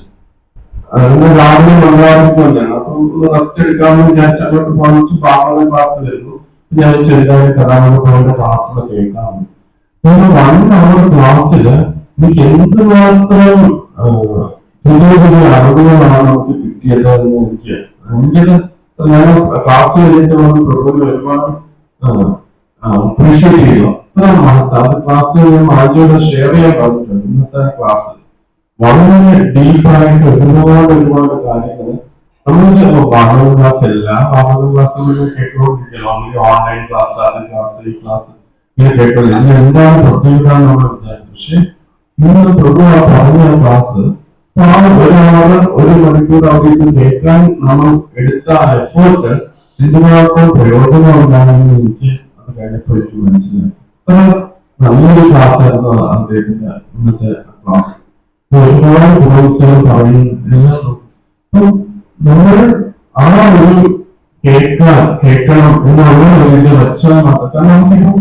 ഇന്ന് രാവിലെ മംഗളാരത്തിക്കൊണ്ടാണ്, അപ്പൊ ഒന്ന് റെസ്റ്റ് എടുക്കാമെന്ന് വിചാരിച്ച് അങ്ങോട്ട് പോയിട്ട് ഭാഗവത ക്ലാസ് വരുന്നു. ഞാൻ ചെറുതായിട്ട് കഥാന്ത ക്ലാസ്സുകൾ കേൾക്കാറുണ്ട്. 1 hour ക്ലാസ്സില് എനിക്ക് എന്തുമാത്രം പുതിയ പുതിയ അറിവുകളാണ് നമുക്ക് കിട്ടിയത് എന്ന് എനിക്കത് ഞാൻ ക്ലാസ് കഴിഞ്ഞിട്ട് വന്ന് പ്രഭുവിനെ ഒരുപാട് അപ്രീഷിയേറ്റ് ചെയ്തു. അത്ര മഹത്വം അത് ക്ലാസ് ഞാൻ ആദ്യമോട് ഷെയർ ചെയ്യാൻ പറഞ്ഞിട്ടുണ്ട്. ഇന്നത്തെ ക്ലാസ് വളരെ ഡീപ്പായിട്ട് ഒരുപാട് കാര്യങ്ങൾ നമ്മൾ ഭാഗവത ക്ലാസ് എല്ലാ ഭാഗവത ക്ലാസ്സുകളിലും കേട്ടുകൊണ്ടിരിക്കണം. ഓൺലൈൻ ക്ലാസ്, അത് ക്ലാസ്, ഈ ക്ലാസ് ഇങ്ങനെ കേട്ടത് ഇതിന് എന്താണ് പ്രത്യേകത നമ്മൾ വിചാരിച്ചു. പക്ഷെ ഇന്ന് പ്രഭു പറഞ്ഞ ക്ലാസ് അപ്പൊ ആ ഒരാള് 1 മണിക്കൂർ അവിടെ ഇത് കേൾക്കാൻ നമ്മൾ എടുത്ത എഫേർട്ട് എന്തുമാത്രം പ്രയോജനം ഉണ്ടാകുമെന്ന് എനിക്ക് അത് കഴിഞ്ഞപ്പോൾ എനിക്ക് മനസ്സിലായി. അത്ര നല്ലൊരു ക്ലാസ് ആയിരുന്നു അദ്ദേഹത്തിന്റെ ഇന്നത്തെ ക്ലാസ്. ഒരുപാട് ഗുണോത്സവം പറയും എല്ലാം. അപ്പം നമ്മൾ ആ ഒരു കേൾക്കണം എന്നുള്ള ഒരു ഇത് വെച്ചാൽ മാത്രം നമുക്കിപ്പോ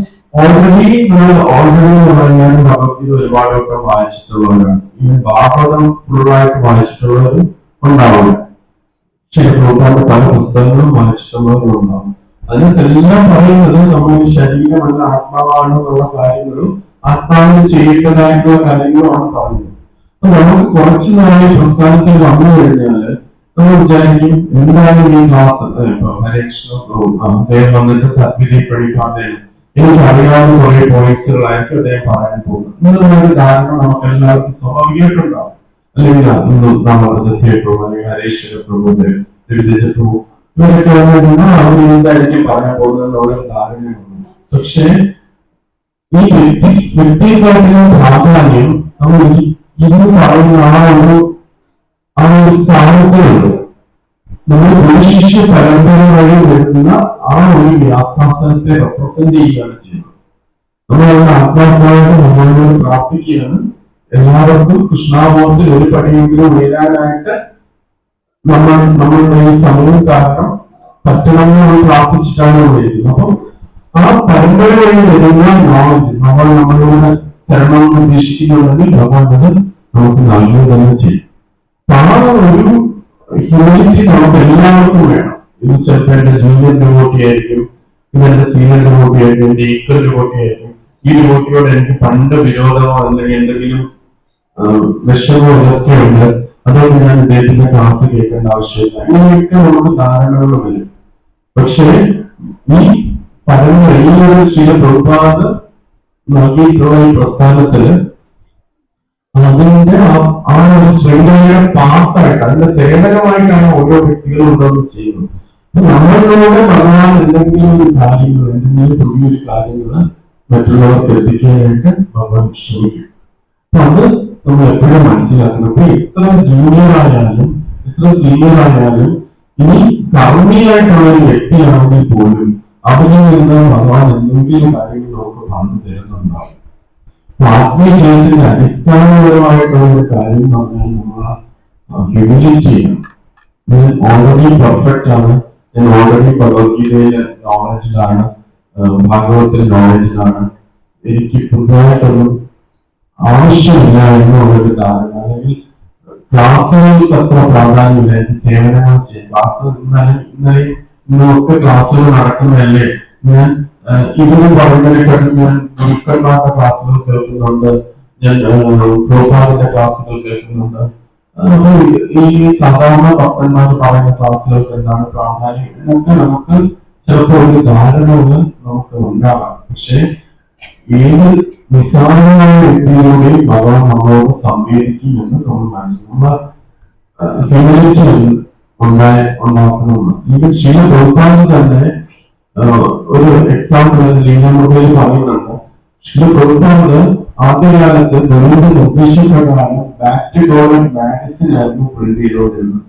ഓൾറെഡി ഞാൻ ഭഗവത്ഗീത ഒരുപാടൊക്കെ വായിച്ചിട്ടുള്ളവരാണ്. ഈ ഭാഗവതം ഫുള്ളായിട്ട് വായിച്ചിട്ടുള്ളവരും ഉണ്ടാവില്ല. ക്ഷേത്രത്തിന്റെ പല പുസ്തകങ്ങളും വായിച്ചിട്ടുള്ളവരും ഉണ്ടാവും. അതിനകത്തെല്ലാം പറയുന്നത് നമ്മൾ ഈ ശരീരമല്ല ആത്മാവാണ് എന്നുള്ള കാര്യങ്ങളും ആത്മാവിന് ചെയ്യേണ്ടതായിട്ടുള്ള കാര്യങ്ങളുമാണ് പറയുന്നത്. അപ്പൊ നമുക്ക് കുറച്ചു നാളെ പ്രസ്ഥാനത്തിൽ വന്നു കഴിഞ്ഞാല് നമ്മൾ വിചാരിക്കും എന്തായാലും ഈ ക്ലാസ് പരീക്ഷ അദ്ദേഹം വന്നിട്ട് തദ്വിധി പഠിക്കാതെയാണ് എനിക്ക് അറിയാവുന്ന കുറെ പോയിന്റ്സുകളായിരിക്കും അദ്ദേഹം പറയാൻ പോകുന്നത്. എന്നൊരു ധാരണ നമുക്ക് എല്ലാവർക്കും സ്വാഭാവികമായിട്ടുണ്ടാവും. അല്ലെങ്കിൽ നമ്മുടെ പ്രഭു അല്ലെങ്കിൽ ഹരീശ്വര പ്രഭു രവിതേജ പ്രഭു ഇവരൊക്കെ അവർ എന്തായിരിക്കും പറയാൻ പോകുന്നത് എന്നുള്ള ധാരണയുണ്ട്. പക്ഷേ ഈ വ്യക്തിത്വത്തിന് പ്രാധാന്യം നമ്മൾ ഇന്ന് പറയുന്ന ആ ഒരു സ്ഥാനത്തിലുണ്ട്. നമ്മൾ ഗുരുശിഷ്യ പരമ്പര വഴി വരുന്ന ആ ഒരു വ്യാസാസനത്തെ റെപ്രസെന്റ് ചെയ്യുകയാണ് ചെയ്യുന്നത്. നമ്മളവിടെ ആത്മാർത്ഥമായിട്ട് നമ്മളോട് പ്രാർത്ഥിക്കുകയാണ്. എല്ലാവർക്കും കൃഷ്ണാബോധത്തിൽ ഒരു പടിയെങ്കിലും ഉയരാനായിട്ട് നമ്മളുടെ ഈ സമയം കാരണം പറ്റണമെന്ന് നമ്മൾ പ്രാർത്ഥിച്ചിട്ടാണ് ഉപയോഗിക്കുന്നത്. അപ്പം ആ പരമ്പര വഴി വരുന്ന നോളജ് നമ്മളോട് തരണമെന്ന് ഉദ്ദേശിക്കുന്നുണ്ടെങ്കിൽ ഭഗവാൻ അത് നമുക്ക് നൽകുക തന്നെ ചെയ്യും. ആ ഒരു ഹ്യൂമിനിറ്റി നമുക്ക് എല്ലാവർക്കും വേണം. ഇത് ചിലപ്പോൾ എന്റെ ജൂനിയർ ഡിവോട്ടി ആയിരിക്കും, ഇതെന്റെ സീനിയർ ഡിവോട്ടി ആയിരിക്കും, എന്റെ ഈക്വൽ ഡിവോട്ടി ആയിരിക്കും. ഈ ഡിവോട്ടിയോട് എനിക്ക് പണ്ട് വിരോധമോ അല്ലെങ്കിൽ എന്തെങ്കിലും വിഷമോ ഇതൊക്കെ ഉണ്ട്, അതുകൊണ്ട് ഞാൻ ഇദ്ദേഹത്തിന്റെ ക്ലാസ് കേൾക്കേണ്ട ആവശ്യമില്ല, ഇങ്ങനെയൊക്കെ നമുക്ക് ധാരണകൾ വരും. പക്ഷേ ഈ പരമ്പര ഈ ഒരു ശ്രീല പ്രഭുപാദ് നൽകിയിട്ടുള്ള ഈ പ്രസ്ഥാനത്തില് അതിന്റെ ആ ഒരു ശൃംഖലയുടെ പാർട്ടായിട്ട് അതിന്റെ സേവനമായിട്ടാണ് ഓരോ വ്യക്തികളും ഉണ്ടോന്ന് ചെയ്യുന്നത്. നമ്മളിലൂടെ ഭഗവാൻ എന്തെങ്കിലും ഒരു കാര്യങ്ങൾ എന്തെങ്കിലും പുതിയൊരു കാര്യങ്ങൾ മറ്റുള്ളവർക്ക് എത്തിക്കാനായിട്ട് ഭഗവാൻ ശ്രമിക്കും. അപ്പൊ അത് നമ്മൾ എപ്പോഴും മനസ്സിലാക്കണം. അപ്പൊ എത്ര ജൂനിയർ ആയാലും എത്ര സീനിയർ ആയാലും ഇനി കർമ്മിയായിട്ടുള്ള ഒരു വ്യക്തിയാണെങ്കിൽ പോലും അവരിൽ നിന്ന് ഭഗവാൻ എന്തെങ്കിലും കാര്യങ്ങൾ നമുക്ക് പറഞ്ഞു തരുന്നുണ്ടാവും. ആത്മീയത്തിന്റെ അടിസ്ഥാനപരമായിട്ടുള്ള ഒരു കാര്യം എന്ന് പറഞ്ഞാൽ നമ്മൾ ഹ്യൂമിലിറ്റിയാണ്. ഞാൻ ഓൾറെഡി പെർഫെക്റ്റ് ആണ്, ഞാൻ ഓൾറെഡി ഭഗവത്ഗീതയിലെ നോളജിലാണ്, ഭാഗവത്തിൽ നോളജിലാണ്, എനിക്ക് പുതുതായിട്ടൊന്നും ആവശ്യമില്ല എന്നുള്ളൊരു ധാരണ. അല്ലെങ്കിൽ ക്ലാസ്സുകൾക്ക് അത്ര പ്രാധാന്യമില്ല, എനിക്ക് സേവനങ്ങൾ ചെയ്യാം. ക്ലാസ് ഇന്നലെയും ഇന്നൊക്കെ ക്ലാസ്സുകൾ നടക്കുന്നതല്ലേ, ഞാൻ ഇവരും പറയുന്നതിനെക്കാട്ടും ഞാൻ ഗുരുക്കന്മാരുടെ ക്ലാസ്സുകൾ കേൾക്കുന്നുണ്ട്, ഞാൻ പ്രോഗ്രാമിന്റെ ക്ലാസ്സുകൾ കേൾക്കുന്നുണ്ട്. ഈ സാധാരണ ഭക്തന്മാർ പറയുന്ന ക്ലാസ്സുകൾക്ക് എന്താണ് പ്രാധാന്യം എന്നൊക്കെ നമുക്ക് ചിലപ്പോൾ ഒരു ധാരണകൾ നമുക്ക് ഉണ്ടാകാം. പക്ഷെ ഏത് നിസ്സാരമായ വ്യക്തിയിലൂടെയും ഭഗവാൻ നമ്മളോട് സംവേദിക്കും എന്ന് നമ്മൾ മനസ്സിലാക്കും. ഹ്യൂമിലിറ്റി ഉണ്ടാക്കുന്നുണ്ട്. ഈവൻ ശ്രീ ഗോപാലിന് തന്നെ ഒരു എക്സാമ്പിൾ ലീലാമൃതയിൽ പറയുന്നുണ്ട്. ശ്രീ ഗോപാല് ആദ്യകാലത്ത് ഗുരുവിന്റെ നിർദ്ദേശപ്രകാരം ബാക്ടീരിയോളജി മാഗസിൻ ആയിരുന്നു പ്രിന്റ് ചെയ്തുകൊണ്ടിരുന്നത്.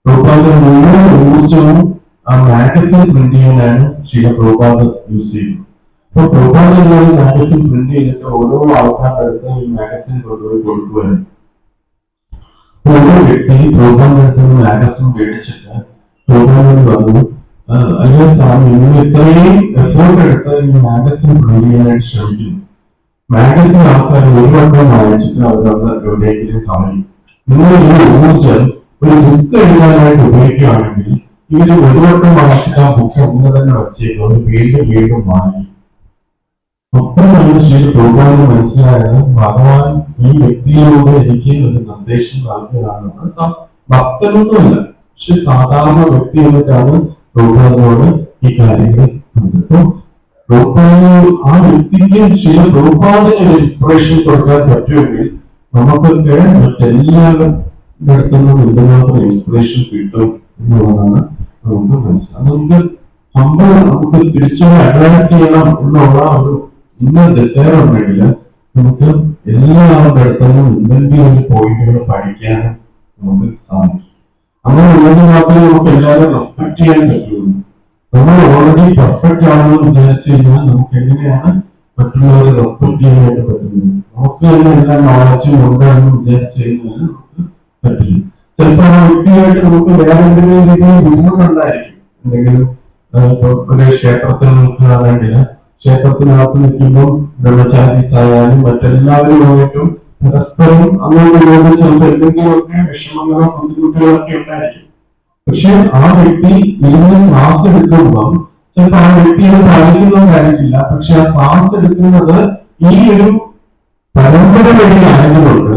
ഗോപാലിന്റെ മുഴുവൻ ഊർജവും ആ മാഗസിൻ പ്രിന്റ് ചെയ്യാനാണ് ശ്രീ ഗോപാല് യൂസ് ചെയ്യുന്നത്. അപ്പൊ ഗോപാലിന്റെ മാഗസിൻ പ്രിന്റ് ചെയ്തിട്ട് ഓരോ ആൾക്കാരുടെ അടുത്ത് ഈ മാഗസിൻ കൊണ്ടുപോയി കൊടുക്കുകയാണ്. ഓരോ വ്യക്തി ഗോപാലിന്റെ അടുത്ത് മാഗസിൻ മേടിച്ചിട്ട് ഗോപാലിനോട് പറഞ്ഞു, അയ്യോ സാർ, നിങ്ങൾ ഇത്രയും എഫേർട്ട് എടുത്ത് ഈ മാഗസിൻ പ്രിന്റ് ചെയ്യാനായിട്ട് ശ്രമിക്കുന്നു. മാഗസിൻ ആൾക്കാർ ഒരു വട്ടം വായിച്ചിട്ട് അവരത് എവിടെയെങ്കിലും കളയും. നിങ്ങൾ ഈ ഊർജം ഒരു ബുക്ക് എഴുതാനായിട്ട് ഉപയോഗിക്കുകയാണെങ്കിൽ ഇവര് ഒരു വട്ടം വായിച്ചിട്ട് ആ ബുക്ക് ഒന്ന് തന്നെ വച്ചേക്കും, അവർ വീണ്ടും വീണ്ടും വായിക്കും. അപ്പോഴാണ് ശ്രീ ഗോപാലിന് മനസ്സിലായത് ഭഗവാൻ ഈ വ്യക്തിയിലൂടെ എനിക്ക് ഒരു നിർദ്ദേശം നൽകുകയാണ്. ഭക്തനൊന്നുമല്ല, പക്ഷെ സാധാരണ വ്യക്തി എന്നിട്ടാണ് ഗോപാലിനോട് ഈ കാര്യങ്ങൾ കണ്ടത്. ഗോപാല് ആ വ്യക്തിക്ക് ശ്രീ ഗോപാലിന് ഒരു ഇൻസ്പിറേഷൻ കൊടുക്കാൻ പറ്റുമെങ്കിൽ നമുക്കൊക്കെ മറ്റെല്ലാവരുടെ അടുത്തുനിന്നും എന്തുമാത്രം ഇൻസ്പിറേഷൻ കിട്ടും എന്നുള്ളതാണ് നമുക്ക് മനസ്സിലാക്കുന്നത്. നമുക്ക് സ്പിരിച്വൽ അഡ്വാൻസ് ചെയ്യണം എന്നുള്ള ഒരു ഇന്നർ ഡിസയർ ഉണ്ടെങ്കിൽ നമുക്ക് എല്ലാവരുടെ അടുത്തും എന്തെങ്കിലും ഒരു പോയിന്റുകൾ പഠിക്കാനും നമുക്ക് സാധിക്കും. അങ്ങനെ ഉള്ളത് മാത്രമേ നമുക്ക് എല്ലാവരും റെസ്പെക്ട് ചെയ്യാൻ പറ്റുള്ളൂ. നമ്മൾ ഓൾറെഡി പെർഫെക്റ്റ് ആണെന്ന് വിചാരിച്ചു കഴിഞ്ഞാൽ നമുക്ക് എങ്ങനെയാണ് മറ്റുള്ളവരെ റെസ്പെക്ട് ചെയ്യാനായിട്ട് പറ്റുന്നത്? നമുക്ക് തന്നെ എല്ലാ നോളജും ഉണ്ടെന്ന് വിചാരിച്ചു കഴിഞ്ഞാൽ നമുക്ക് പറ്റില്ല. ചിലപ്പോൾ ആ വ്യക്തിയായിട്ട് നമുക്ക് വേറെ എന്തെങ്കിലും രീതിയിൽ ബുദ്ധിമുട്ടുണ്ടായിരിക്കും. എന്തെങ്കിലും ഇപ്പൊ ഒരു ക്ഷേത്രത്തിൽ നിൽക്കുകയാണെങ്കിൽ ക്ഷേത്രത്തിനകത്ത് നിൽക്കുമ്പോൾ ബ്രഹ്മചാരീസ് ആയാലും മറ്റെല്ലാവരുമായിട്ടും പരസ്പരം അങ്ങോട്ട് ഇങ്ങോട്ട് ചിലപ്പോൾ എന്തെങ്കിലുമൊക്കെ വിഷമങ്ങളോ ബുദ്ധിമുട്ടുകളൊക്കെ ഉണ്ടായിരിക്കും. പക്ഷെ ആ വ്യക്തി ഇരുന്ന് ക്ലാസ് എടുക്കുമ്പം ചിലപ്പോൾ ആ വ്യക്തിയെ പാലിക്കുന്നതായിരിക്കില്ല. പക്ഷെ ആ ക്ലാസ് എടുക്കുന്നത് ഈ ഒരു പരമ്പര വഴി ആയതുകൊണ്ട്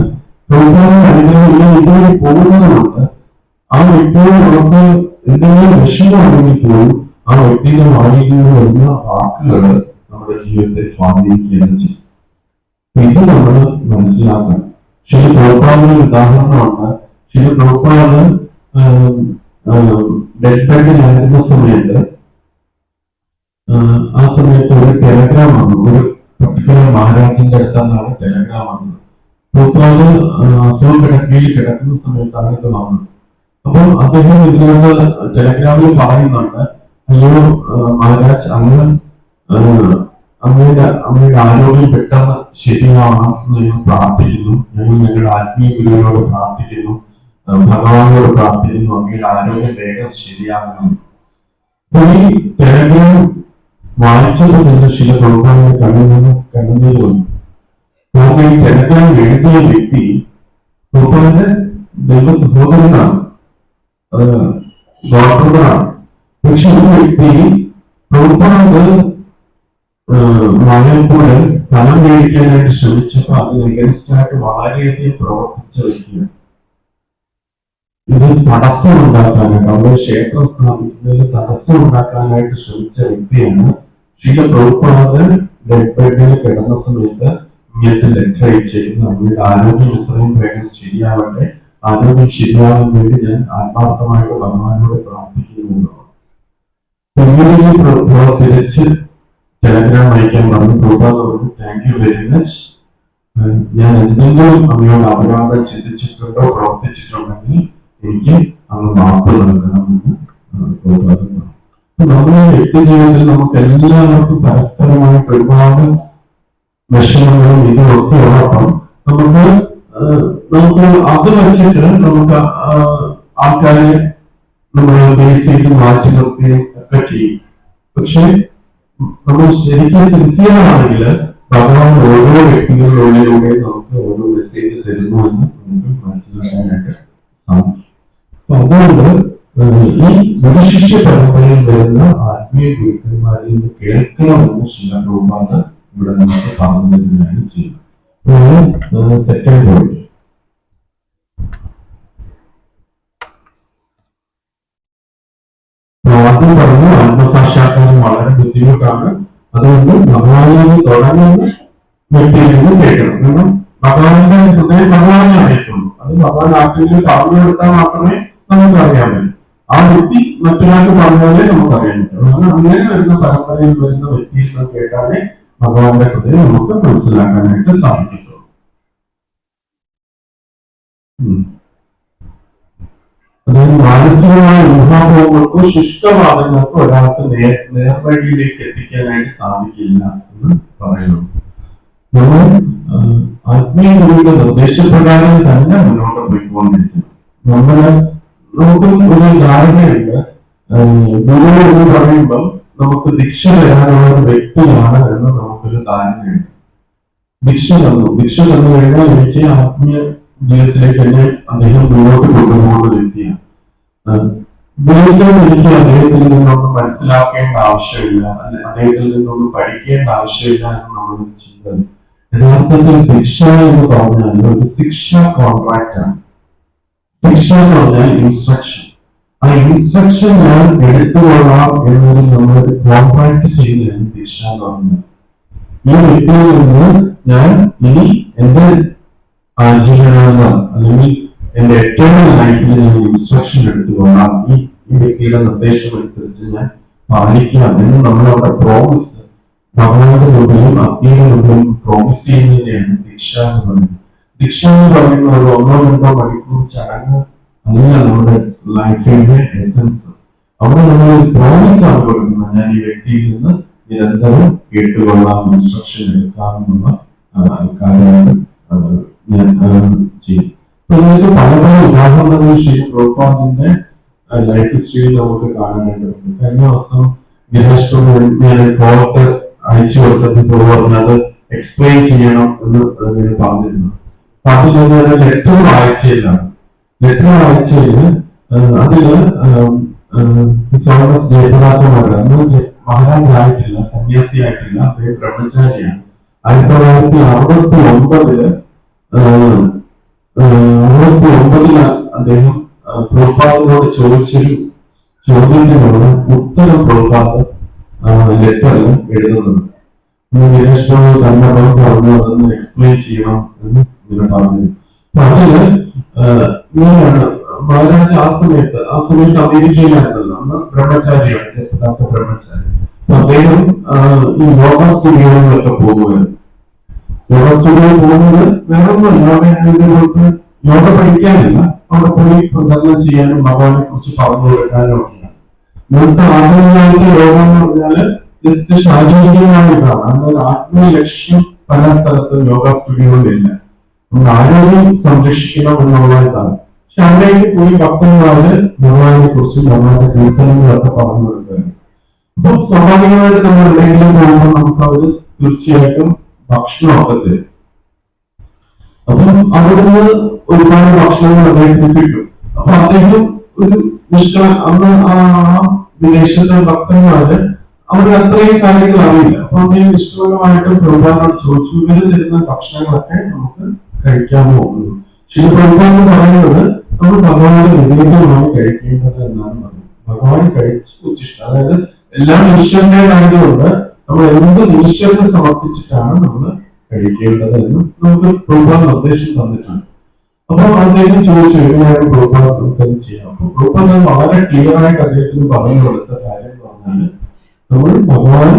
ഇതുവഴി പോകുന്നതുകൊണ്ട് ആ വ്യക്തിയെ നമുക്ക് എന്തെങ്കിലും വിഷയമുണ്ടെങ്കിൽ പോലും ആ വ്യക്തിയുടെ വായിൽ നിന്ന് വരുന്ന വാക്കുകൾ നമ്മുടെ ജീവിതത്തെ സ്വാധീനിക്കുകയാണ് ചെയ്യും. ഇത് നമ്മൾ മനസ്സിലാക്കണം. ചില പ്രോഗ്രാമിന് ഉദാഹരണമാണ്. ചില പ്രോഗ്രാമ് ഡെഡ് ബെഡിലായിരുന്ന സമയത്ത് ആ സമയത്ത് ഒരു ടെലഗ്രാം വന്നു. ഒരു പർട്ടിക്കുലർ മഹാരാജിന്റെ അടുത്താണ് ടെലഗ്രാം വന്നത്. പ്രോഗ്രാമ് അസുഖം കിടക്കയിൽ കിടക്കുന്ന സമയത്താണ് ഇത് വന്നത്. അപ്പോൾ അദ്ദേഹം ഇതിനോട് ടെലഗ്രാമിൽ പറയുന്നുണ്ട്, അയ്യോ മഹാരാജ്, അങ്ങയുടെ ആരോഗ്യം പെട്ടെന്ന് ശരിയാവണം എന്ന് ഞങ്ങൾ പ്രാർത്ഥിക്കുന്നു. ഞങ്ങളുടെ ആത്മീയ ഗുരുവിനോട് പ്രാർത്ഥിക്കുന്നു, ഭഗവാനോട് പ്രാർത്ഥിക്കുന്നു, അങ്ങയുടെ ആരോഗ്യം വേഗം ശരിയാകണം. ഈ ടെലഗ്രാം വായിച്ചപ്പോൾ തന്നെ ചില പ്രോഗ്രാമിന്റെ കണ്ണുനീര് വന്നു. ഈ ടെലഗ്രാം എഴുതിയ വ്യക്തി പ്രോഗ്രാമിന്റെ ദൈവ സഹോദരനാണ്, ഡോക്ടറാണ്. പക്ഷെ ഈ വ്യക്തി പ്രോഗ്രാമിൽ മഴയപ്പോൾ സ്ഥലം മേടിക്കാനായിട്ട് ശ്രമിച്ചപ്പോൾ അതിന് എഗൻസ്റ്റായിട്ട് വളരെയധികം പ്രവർത്തിച്ച വ്യക്തിയാണ്. ഇത് തടസ്സം ഉണ്ടാക്കാനായിട്ട്, അവിടെ ക്ഷേത്രം സ്ഥാപിക്കുന്നതിൽ തടസ്സം ഉണ്ടാക്കാനായിട്ട് ശ്രമിച്ച വ്യക്തിയാണ്. ശ്രീ പ്രഭുപാദ് ഡെഡ് ബെഡിൽ കിടന്ന സമയത്ത് ഇങ്ങനത്തെ ലെറ്റർ അയച്ചിരുന്നു, അവരുടെ ആരോഗ്യം എത്രയും വേഗം ശരിയാവട്ടെ, ആരോഗ്യം ശരിയാവാൻ വേണ്ടി ഞാൻ ആത്മാർത്ഥമായിട്ട് ഭഗവാനോട് പ്രാർത്ഥിക്കുന്നു. തിരിച്ച് ടെലഗ്രാം അയക്കാൻ പറഞ്ഞു. പ്രഭുപാദ് പറഞ്ഞു, താങ്ക് യു വെരി മച്ച്, ഞാൻ എന്തെങ്കിലും അങ്ങയോട് അപരാധം ചിന്തിച്ചിട്ടുണ്ടോ പ്രവർത്തിച്ചിട്ടുണ്ടെങ്കിൽ എനിക്ക് അങ്ങ് മാപ്പ് നൽകണമെന്ന് പ്രഭുപാദ് പറഞ്ഞു. നമ്മുടെ വ്യക്തി ജീവിതത്തിൽ നമുക്ക് എല്ലാവർക്കും പരസ്പരമായിട്ട് ഒരുപാട് വിഷമങ്ങളും ഇതുമൊക്കെ ഉള്ളപ്പം നമുക്ക് അത് വെച്ചിട്ട് നമുക്ക് ആൾക്കാരെ നമ്മുടെ ബേസ് ചെയ്ത് മാറ്റി നിർത്തുകയും ഒക്കെ ചെയ്യും. പക്ഷെ നമ്മൾ ശരിക്കും സിൻസിയർ ആണെങ്കിൽ ഭഗവാൻ ഓരോ വ്യക്തികളിലൂടെ നമുക്ക് ഓരോ മെസ്സേജ് തരുന്നു എന്ന് നമുക്ക് മനസ്സിലാക്കാനായിട്ട് സാധിക്കും. അപ്പൊ അതുകൊണ്ട് ഈ ഗുരുശിഷ്യ പരമ്പരയിൽ വരുന്ന ആത്മീയ ഗുരുക്കന്മാരിൽ നിന്ന് കേൾക്കണമെന്ന് ശ്രീ പ്രഭുപാദ് ഇവിടെ നമുക്ക് പറഞ്ഞു തരുകയാണ് ചെയ്യുന്നത്. സെക്കൻഡ് പോയിന്റ്, ആദ്യം പറഞ്ഞു ആത്മസാക്ഷാത്കാരം വളരെ ബുദ്ധിമുട്ടാണ്. അതുകൊണ്ട് ഭഗവാനിൽ തുടങ്ങുന്ന വ്യക്തിയിൽ നിന്ന് കേൾക്കണം. കാരണം ഭഗവാന്റെ ഹൃദയം ഭഗവാനെ അറിയിക്കുള്ളൂ. അത് ഭഗവാൻ ആർക്കെങ്കിലും പറഞ്ഞു കൊടുത്താൽ മാത്രമേ നമുക്ക് അറിയാൻ പറ്റൂ. ആ വ്യക്തി മറ്റൊരാൾക്ക് പറഞ്ഞാലേ നമുക്ക് അറിയാൻ പറ്റും. അതുകൊണ്ട് അങ്ങനെ വരുന്ന പരമ്പരയിൽ വരുന്ന വ്യക്തിയിൽ നിന്ന് കേട്ടാലേ ഭഗവാന്റെ ഹൃദയം നമുക്ക് മനസ്സിലാക്കാനായിട്ട് സാധിക്കുള്ളൂ. അതായത് മാനസികമായ ഊഹാപോഹങ്ങൾക്കോ ശുഷ്കവാദങ്ങൾക്കോ ഒരാൾക്ക് നേർവഴിയിലേക്ക് എത്തിക്കാനായിട്ട് സാധിക്കില്ല എന്ന് പറയുന്നു. നമ്മൾ ആത്മീയ ഗുരുവിന്റെ നിർദ്ദേശപ്രകാരം തന്നെ മുന്നോട്ട് പോയിക്കൊണ്ടിരിക്കും. നമുക്ക് ഒരു ധാരണയുണ്ട്, ഗുരു എന്ന് പറയുമ്പോൾ നമുക്ക് ദീക്ഷ തരാനുള്ള ഒരു വ്യക്തിയാണ് എന്ന് നമുക്കൊരു ധാരണയുണ്ട്. ദീക്ഷ തന്നു കഴിഞ്ഞാൽ എനിക്ക് ആത്മീയ ജീവിതത്തിലേക്ക് തന്നെ അദ്ദേഹം മുന്നോട്ട് കൊണ്ടുപോകുന്ന വ്യക്തിയാണ്. എനിക്ക് അദ്ദേഹത്തിൽ നിന്നൊന്നും മനസ്സിലാക്കേണ്ട ആവശ്യമില്ല, അദ്ദേഹത്തിൽ നിന്നൊന്നും പഠിക്കേണ്ട ആവശ്യമില്ല എന്ന് നമ്മൾ ചെയ്യുന്നത്. യഥാർത്ഥത്തിൽ ദീക്ഷ എന്ന് പറഞ്ഞാൽ ഒരു ശിക്ഷ കോൺട്രാക്ട് ആണ്. ശിക്ഷ എന്ന് പറഞ്ഞാൽ ഇൻസ്ട്രക്ഷൻ. ആ ഇൻസ്ട്രക്ഷൻ ഞാൻ എടുത്തുകൊള്ളാം എന്നൊരു നമ്മളൊരു കോൺട്രാക്ട് ചെയ്യുന്നതാണ് ദീക്ഷ എന്ന് പറയുന്നത്. ഈ വ്യക്തിയിൽ നിന്ന് ഞാൻ ഇനി എന്റെ ആജീവനാന്ത അല്ലെങ്കിൽ എന്റെ എറ്റേണൽ ലൈഫിൽ ഞാൻ ഇൻസ്ട്രക്ഷൻ എടുത്തുകൊള്ളാം, ഈ വ്യക്തിയുടെ നിർദ്ദേശം അനുസരിച്ച് ഞാൻ പാലിക്കാം എന്ന് നമ്മളവിടെ പ്രോമിസ് ഭഗവാന്റെ മുമ്പിലും അഗ്നിയുടെ മുമ്പിലും പ്രോമിസ് ചെയ്യുന്നതിനെയാണ് ദീക്ഷ എന്ന് പറയുന്നത്. ദീക്ഷ എന്ന് പറയുന്ന ഒരു 1-2 മണിക്കൂർ ചടങ്ങ് അല്ല നമ്മുടെ ലൈഫിന്റെ എസൻസ്. അവിടെ നമ്മൾ പ്രോമിസ് ആണ് കൊടുക്കുന്നത്, ഞാൻ ഈ വ്യക്തിയിൽ നിന്ന് നിരന്തരം കേട്ടുകൊള്ളാം, ഇൻസ്ട്രക്ഷൻ എടുക്കാമെന്നുള്ള കാര്യങ്ങൾ ഞാൻ ചെയ്യും. അപ്പൊ ഇതിലേക്ക് പല പല ഉദാഹരണങ്ങൾ ശ്രീ പ്രഭുപാദിന്റെ ലൈഫ് ഹിസ്റ്ററിയിൽ നമുക്ക് കാണാനായിട്ടുണ്ട്. കഴിഞ്ഞ ദിവസം ഗിരീഷ് ഞാൻ കോർട്ട് അയച്ചു കൊടുത്തപ്പോൾ പറഞ്ഞത് എക്സ്പ്ലെയിൻ ചെയ്യണം എന്ന് ഞാൻ പറഞ്ഞിരുന്നു. അപ്പൊ അതിൽ ലെറ്റർ ആഴ്ചയിലാണ്. ലെറ്റർ ആഴ്ചയിൽ അതില് സോമസ് ജയപ്രകാശ് അന്ന് മഹാരാജ് ആയിട്ടില്ല, സന്യാസി ആയിട്ടില്ല, അദ്ദേഹം ബ്രഹ്മചാരിയാണ്. 1969 അദ്ദേഹം പ്രഭുപാദിനോട് ചോദിച്ചൊരു ചോദ്യത്തിനുള്ള ഉത്തരം പ്രഭുപാദ് ലെറ്ററിൽ എഴുതുന്നുണ്ട്. ഗിരീഷ് ബാബു തന്നെ പറഞ്ഞു അതൊന്ന് എക്സ്പ്ലെയിൻ ചെയ്യണം എന്ന് ഇങ്ങനെ പറഞ്ഞു. അപ്പൊ അതില് ഇങ്ങനെയാണ് മഹാരാജ് ആ സമയത്ത് അമേരിക്കയിലായിരുന്നല്ലോ, അന്ന് ബ്രഹ്മചാരിയാണ്, യഥാർത്ഥ ബ്രഹ്മചാരി. അപ്പൊ അദ്ദേഹം ഈ യോഗ സ്റ്റുഡിയോകളിലൊക്കെ പോകുമായിരുന്നു. യോഗ സ്റ്റുഡിയോയിൽ പോകുന്നത് വേറൊന്നുമല്ല, യോഗ പഠിക്കാനില്ല, അവിടെ പോയി പ്രചരണം ചെയ്യാനും ഭഗവാനെ കുറിച്ച് പറഞ്ഞു കൊടുക്കാനും ഒക്കെയാണ്. ഇന്നത്തെ ആധുനികമായിട്ട് യോഗം എന്ന് പറഞ്ഞാല് ജസ്റ്റ് ശാരീരികമായിട്ടാണ്, എന്നാൽ ആത്മീയ ലക്ഷ്യം പല സ്ഥലത്തും യോഗ സ്റ്റുഡിയോകളിലില്ല. നമ്മൾ ആരോഗ്യം സംരക്ഷിക്കണം എന്നുള്ളതാണ്. പക്ഷെ അവിടേക്ക് പോയി ഭക്തന്മാര് ഭഗവാനെ കുറിച്ചും ഭഗവാന്റെ കീർത്തനങ്ങളൊക്കെ പറഞ്ഞു കൊടുക്കുകയാണ്. അപ്പൊ സ്വാഭാവികമായിട്ട് നമ്മൾ എവിടെയെങ്കിലും പോകുമ്പോൾ നമുക്ക് അവര് തീർച്ചയായിട്ടും ഭക്ഷണമൊക്കെ തരും. അപ്പം അവിടുന്ന് ഒരുപാട് ഭക്ഷണങ്ങൾ അദ്ദേഹത്തിന് കിട്ടും. അപ്പൊ അദ്ദേഹം ഒരു അന്ന് ആ വിദേശത്തെ ഭക്തന്മാര് അവർക്ക് അത്രയും കാര്യങ്ങൾ അറിയില്ല. അപ്പൊ അദ്ദേഹം നിഷ്കളങ്കമായിട്ട് പ്രഭുപാദിനോട് ചോദിച്ചു, ഇവര് തരുന്ന ഭക്ഷണങ്ങളൊക്കെ നമുക്ക് കഴിക്കാമോ? ശ്രീ പ്രഭുപാദ് പറയുന്നത് നമ്മൾ ഭഗവാന്റെ നിവേദ്യമായി കഴിക്കേണ്ടത് എന്നാണ് പറയുന്നത്. ഭഗവാൻ കഴിച്ച് ഉച്ചിഷ്ടം, അതായത് എല്ലാം ഈശ്വരൻ്റെതായതുകൊണ്ട് നമ്മൾ എന്ത് ഈശ്വരനെ സമർപ്പിച്ചിട്ടാണ് നമ്മൾ കഴിക്കേണ്ടത് എന്ന് നമുക്ക് പ്രഭുപാദ് നിർദ്ദേശം തന്നിട്ടുണ്ട്. അപ്പൊ അദ്ദേഹം ചോദിച്ചു എങ്ങനെയാണ് പ്രഭുപാദ് നമുക്കത് ചെയ്യാം. അപ്പൊ പ്രഭുപാദ് വളരെ ക്ലിയർ ആയിട്ട് അദ്ദേഹത്തിന് പറഞ്ഞു കൊടുത്ത കാര്യം എന്ന് പറഞ്ഞാല് നമ്മൾ ഭഗവാൻ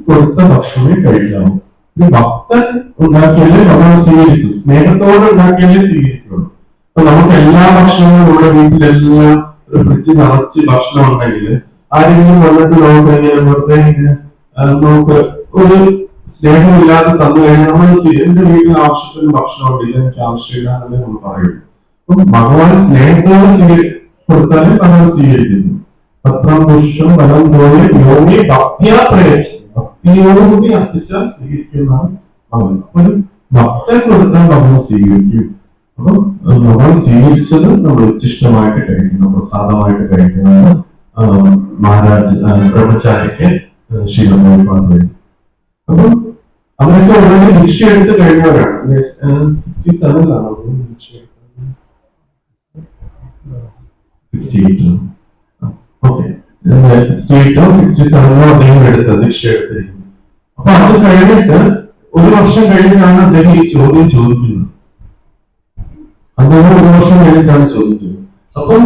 കൊടുത്ത ഭക്ഷണമേ കഴിക്കാവൂ. ഒരു ഭക്തൻ ഉണ്ടാക്കിയാലേ ഭഗവാൻ സ്വീകരിക്കും, സ്നേഹത്തോടെ ഉണ്ടാക്കിയാലേ സ്വീകരിക്കുള്ളൂ. അപ്പൊ നമുക്ക് എല്ലാ ഭക്ഷണങ്ങളും നമ്മുടെ വീട്ടിലെല്ലാം ഒരു ഫ്രിഡ്ജ് നിറച്ച് ഭക്ഷണം ഉണ്ടെങ്കിൽ ആരെങ്കിലും വന്നിട്ട് നമുക്ക് എങ്ങനെ വെറുതെ നമുക്ക് ഒരു സ്നേഹമില്ലാതെ തന്നു കഴിഞ്ഞാൽ നമ്മൾ എന്റെ വീട്ടിൽ ആവശ്യത്തിന് ഭക്ഷണം ഉണ്ടില്ല, എനിക്ക് ആവശ്യമില്ല എന്നേ നമ്മൾ പറയുള്ളൂ. അപ്പം ഭഗവാൻ സ്നേഹത്തോടെ കൊടുത്താലേ ഭഗവാൻ സ്വീകരിക്കുന്നു. പത്രം പുരുഷം ഫലം പോലെ യോഗി ഭക്തിയാ പ്രയച്ചു, ഭക്തിയോടുകൂടി അർപ്പിച്ചാൽ സ്വീകരിക്കുന്നതാണ് ഭഗവാൻ. അപ്പൊ ഭക്തൻ കൊടുത്താൽ ഭഗവാൻ സ്വീകരിക്കും. അപ്പം ഭഗവാൻ സ്വീകരിച്ചത് നമ്മൾ ഉച്ചിഷ്ടമായിട്ട് കഴിക്കണം, പ്രസാദമായിട്ട് കഴിക്കണമെന്ന് മഹാരാജ് ബ്രഹ്മചാരിക്ക് ശീലമായി. അപ്പം അവരൊക്കെ ഓൾറെഡി ദീക്ഷ എടുത്ത് കഴിഞ്ഞവരാണ്. 67 ദീക്ഷ എടുത്തത്, 68 ഓക്കെ, 68 67 അദ്ദേഹം ദീക്ഷ എടുത്തിരിക്കുന്നത്. അപ്പൊ അത് കഴിഞ്ഞിട്ട് 1 വർഷം കഴിഞ്ഞിട്ടാണ് അദ്ദേഹം ഈ ചോദ്യം ചോദിക്കുന്നത്. അദ്ദേഹം 1 വർഷം കഴിഞ്ഞിട്ടാണ് ചോദിക്കുന്നത്. അപ്പം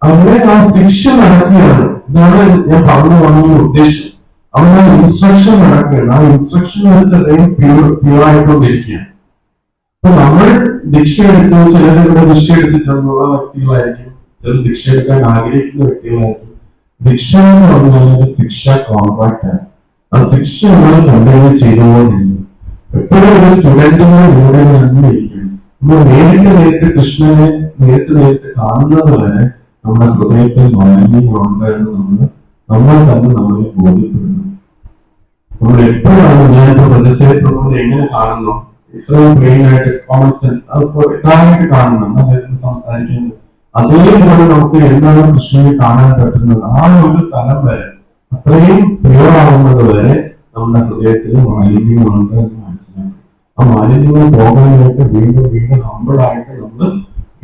അവിടെ ആ ശിക്ഷ നടക്കുകയാണ്. ഇതാണ് ഞാൻ പറഞ്ഞു വന്ന ഉദ്ദേശം. അവിടെ ഇൻസ്ട്രക്ഷൻ നടക്കുകയാണ്. ആ ഇൻസ്ട്രക്ഷൻ വെച്ച് അദ്ദേഹം പ്യൂർ ആയിക്കൊണ്ടിരിക്കുകയാണ്. അപ്പൊ നമ്മൾ ദീക്ഷ എടുക്കുന്ന ചിലരുടെ ദീക്ഷ എടുത്തിട്ടുള്ള വ്യക്തികളായിരിക്കും, ചില ദീക്ഷ എടുക്കാൻ ആഗ്രഹിക്കുന്ന വ്യക്തികളായിരിക്കും. ദീക്ഷ എന്ന് പറഞ്ഞാൽ ശിക്ഷ കോൺട്രാക്ട് ആണ്. ആ ശിക്ഷ നമ്മൾ കണ്ടിന്യൂ ചെയ്തുകൊണ്ടിരിക്കും. എപ്പോഴും ഒരു സ്റ്റുഡന്റിന്റെ കൂടെ ഇരിക്കും. നമ്മൾ നേരിട്ട് കൃഷ്ണനെ നേരിട്ട് കാണുന്നത് വരെ നമ്മുടെ ഹൃദയത്തിൽ മാലിന്യമുണ്ട് എന്ന് നമ്മൾ തന്നെ നമ്മളെ ബോധ്യപ്പെടുന്നു. നമ്മൾ എപ്പോഴാണ് ഞാനിപ്പോ പ്രതിഷേധപ്പെടുന്നത് എങ്ങനെ കാണുന്നു, ഇത്രയും പ്ലെയിൻ ആയിട്ട് കോമൺ സെൻസ് അതിപ്പോ ഇതായിട്ട് കാണുന്നു, അദ്ദേഹത്തിന് സംസാരിക്കുന്നത് അതേപോലെ നമുക്ക് എന്താണ് കൃഷ്ണനെ കാണാൻ പറ്റുന്നത്. ആ ഒരു തലം വരെ, അത്രയും പ്യൂർ ആവുന്നത് വരെ നമ്മുടെ ഹൃദയത്തിൽ മാലിന്യമുണ്ട് എന്ന് മനസ്സിലാക്കും. ആ മാലിന്യങ്ങൾ പോകാനായിട്ട് വീണ്ടും ഹമ്പിളായിട്ട് നമ്മൾ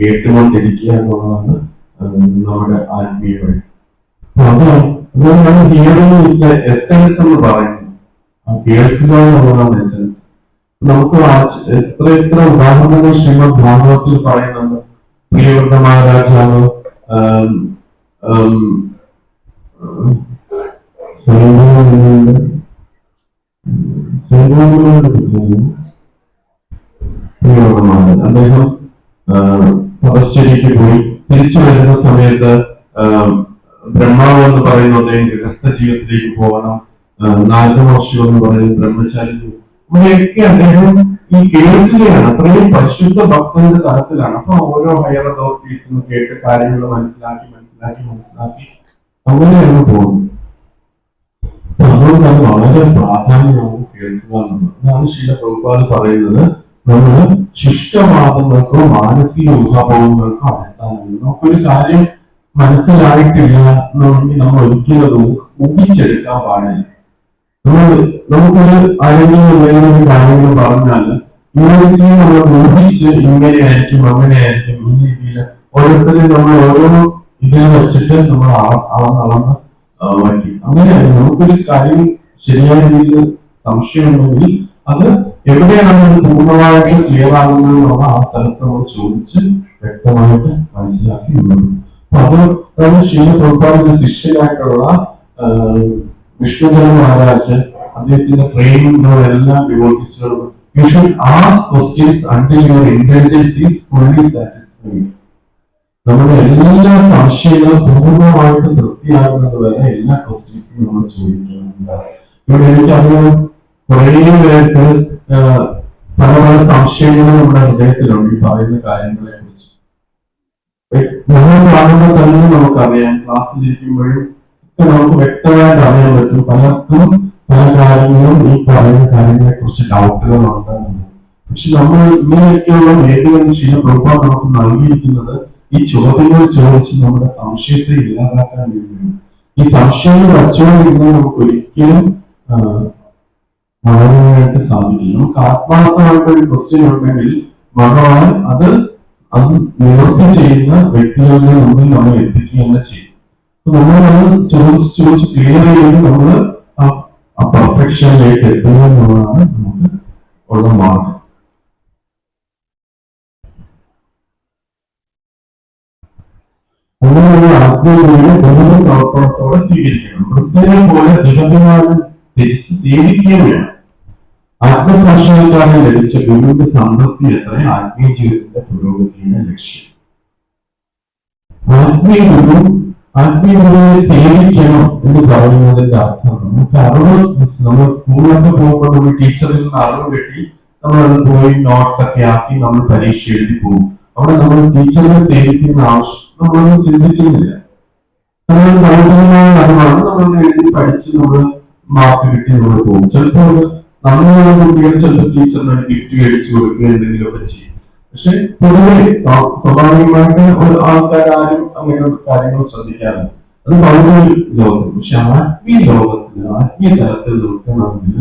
കേട്ടുകൊണ്ടിരിക്കുക എന്നുള്ളതാണ് നമ്മുടെ ആത്മീയ വഴി. അതുകൊണ്ടാണ് ഹിയറിംഗ് ഈസ് ദ എസൻസ് എന്ന് പറയുന്നത്. ആ കേൾക്കുക എന്നുള്ളതാണ് എസൻസ്. നമുക്ക് എത്ര ഉദാഹരണങ്ങൾ ശ്രീമദ് ഭാഗവത്തിൽ പറയുന്നുണ്ട്. പ്രിയവൃത്ത മഹാരാജാവ് അദ്ദേഹം തപശ്ചര്യക്ക് പോയി തിരിച്ചു വരുന്ന സമയത്ത് ബ്രഹ്മാവ് എന്ന് പറയുന്ന അദ്ദേഹം ഗൃഹസ്ഥ ജീവിതത്തിലേക്ക് പോകണം, നാരദ മഹർഷി എന്ന് പറയുന്ന ബ്രഹ്മചാരി, ഇവിടെയൊക്കെ അദ്ദേഹം ഈ കേൾക്കുകയാണ്. അത്രയും പരിശുദ്ധ ഭക്തന്റെ തലത്തിലാണ്. അപ്പൊ ഓരോ ഹയർ അതോറിറ്റീസിനും കേട്ട് കാര്യങ്ങൾ മനസ്സിലാക്കി മനസ്സിലാക്കി മനസ്സിലാക്കി അങ്ങനെയാണ് പോകുന്നത്. അതുകൊണ്ട് അത് വളരെ പ്രാധാന്യമാണ് കേൾക്കുക എന്നുള്ളത്. അതാണ് ശ്രീല പ്രഭുപാദ് പറയുന്നത്, നമ്മൾ ശുഷ്കവാദങ്ങൾക്കോ മാനസിക ഊഹാപോഹങ്ങൾക്കോ അടിസ്ഥാനമില്ല. നമുക്കൊരു കാര്യം മനസ്സിലായിട്ടില്ല എന്നുണ്ടെങ്കിൽ നമ്മൾ ഒരിക്കലും ഊഹിച്ചെടുക്കാൻ പാടില്ല. നമുക്കൊരു ആരെങ്കിലും കാര്യങ്ങൾ പറഞ്ഞാൽ ഇങ്ങനെ നമ്മൾ ഊഹിച്ച് ഇങ്ങനെയായിരിക്കും അങ്ങനെയായിരിക്കും ഈ രീതിയിൽ ഓരോരുത്തരും നമ്മൾ ഓരോ ഇതിൽ വെച്ചിട്ട് നമ്മൾ അളന്ന് വയ്ക്കും. അങ്ങനെയാണ് നമുക്കൊരു കാര്യം ശരിയായ രീതിയിൽ സംശയമുണ്ടെങ്കിൽ അത് എവിടെയാണ് പൂർണ്ണമായിട്ട് ക്ലിയർ ആകുന്നത് എന്നുള്ള ആ സ്ഥലത്ത് നമ്മൾ ചോദിച്ച് വ്യക്തമായിട്ട് മനസ്സിലാക്കി ഉള്ളത്. അപ്പൊ അത് നമ്മൾ ശ്രീല പ്രഭുപാദിന്റെ ശിഷ്യനായിട്ടുള്ള വിഷ്ണുധര മഹാരാജ് അദ്ദേഹത്തിന്റെ ട്രെയിനിങ്ങിലുള്ള എല്ലാ ഡിവോട്ടീസുകളും you should ask questions until your intelligence is fully satisfied. നമ്മുടെ എല്ലാ സംശയങ്ങളും പൂർണ്ണമായിട്ട് തൃപ്തിയാകുന്നത് വരെ എല്ലാ ക്വസ്റ്റ്യൻസും നമ്മൾ ചോദിക്കുന്നുണ്ട്. ഇവിടെ എനിക്കറിയാം കുറേ പേർക്ക് പല പല സംശയങ്ങളും നമ്മുടെ ഹൃദയത്തിലുണ്ട് ഈ പറയുന്ന കാര്യങ്ങളെ കുറിച്ച്. നമ്മൾ കാണുമ്പോൾ തന്നെ നമുക്കറിയാം, ക്ലാസ്സിലിരിക്കുമ്പോഴും നമുക്ക് വ്യക്തമായിട്ട് അറിയാൻ പറ്റും പലർക്കും പല കാര്യങ്ങളും ഈ പറയുന്ന കാര്യങ്ങളെ കുറിച്ച് ഡൗട്ടുകൾ ഉണ്ടാകുന്നു. പക്ഷെ നമ്മൾ ഇങ്ങനെയൊക്കെയുള്ള വേദികളിൽ ശ്രീല പ്രഭുപാദ് നമുക്ക് നൽകിയിരിക്കുന്നത് ഈ ചോദ്യങ്ങൾ ചോദിച്ച് നമ്മുടെ സംശയത്തെ ഇല്ലാതാക്കാൻ വേണ്ടിയാണ്. ഈ സംശയങ്ങൾ വച്ചുകൊണ്ടിരുന്നാൽ നമുക്ക് ഒരിക്കലും വളരാനായിട്ട് സാധിക്കില്ല. നമുക്ക് ആത്മാർത്ഥമായിട്ട് ഒരു ക്വസ്റ്റ്യൻ ഉണ്ടെങ്കിൽ ഭഗവാൻ അത് നിവർത്തി ചെയ്യുന്ന വ്യക്തികളുടെ മുമ്പിൽ നമ്മൾ എത്തിക്കുകയെന്ന് ചെയ്യും. നമ്മൾ ചോദിച്ച് ക്ലിയർ ചെയ്ത് നമ്മൾ ആ പെർഫെക്ഷനിലേക്ക് എത്തുക എന്നുള്ളതാണ് നമുക്ക് ഉള്ള മാർഗം. അങ്ങനെയുള്ള ആത്മീയതയെ ബഹുമ സമർപ്പണത്തോടെ സ്വീകരിക്കണം. വൃത്തിയെ പോലെ ജഗതിമാനം തിരിച്ച് സേവിക്കുകയും വേണം. ആത്മസാക്ഷാത്കാരം ലഭിച്ച ഗുരുവിന്റെ സംതൃപ്തി എത്ര ആത്മീയ ജീവിതത്തിന്റെ പുരോഗതിയുടെ ലക്ഷ്യം. ആത്മീയഗുരുവിനെ സേവിക്കണം എന്ന് പറയുന്നതിന്റെ അർത്ഥം നമുക്ക് അറിവ്, നമ്മൾ സ്കൂളിലൊക്കെ പോകുമ്പോൾ നമ്മൾ ടീച്ചറിൽ നിന്ന് അറിവ് കിട്ടി നമ്മൾ അത് പോയി നോട്ട്സ് ഒക്കെ ആക്കി നമ്മൾ പരീക്ഷ എഴുതി പോകും. അവിടെ നമ്മൾ ടീച്ചറിനെ സേവിക്കുന്ന ആവശ്യം നമ്മളൊന്നും ചിന്തിക്കുന്നില്ല. നമ്മൾ ഭൗതികമായ അറിവാണ് നമ്മൾ എഴുതി പഠിച്ച് നമ്മൾ മാർക്ക് കിട്ടി നമ്മൾ പോകും. ചിലപ്പോൾ നമ്മൾ കുട്ടികൾ ചിലപ്പോൾ ടീച്ചറിന് ഗിഫ്റ്റ് മേടിച്ചു കൊടുക്കുക എന്തെങ്കിലുമൊക്കെ ചെയ്യും. പക്ഷെ പൊതുവെ സ്വാഭാവികമായിട്ട് ഒരു ആൾക്കാരും അങ്ങനെ കാര്യങ്ങൾ ശ്രദ്ധിക്കാറുണ്ട്. അത് ഭൗതിക ലോകം. പക്ഷെ ആത്മീയ ലോകത്തിൽ ആത്മീയ തലത്തിൽ നോക്കണമെങ്കിൽ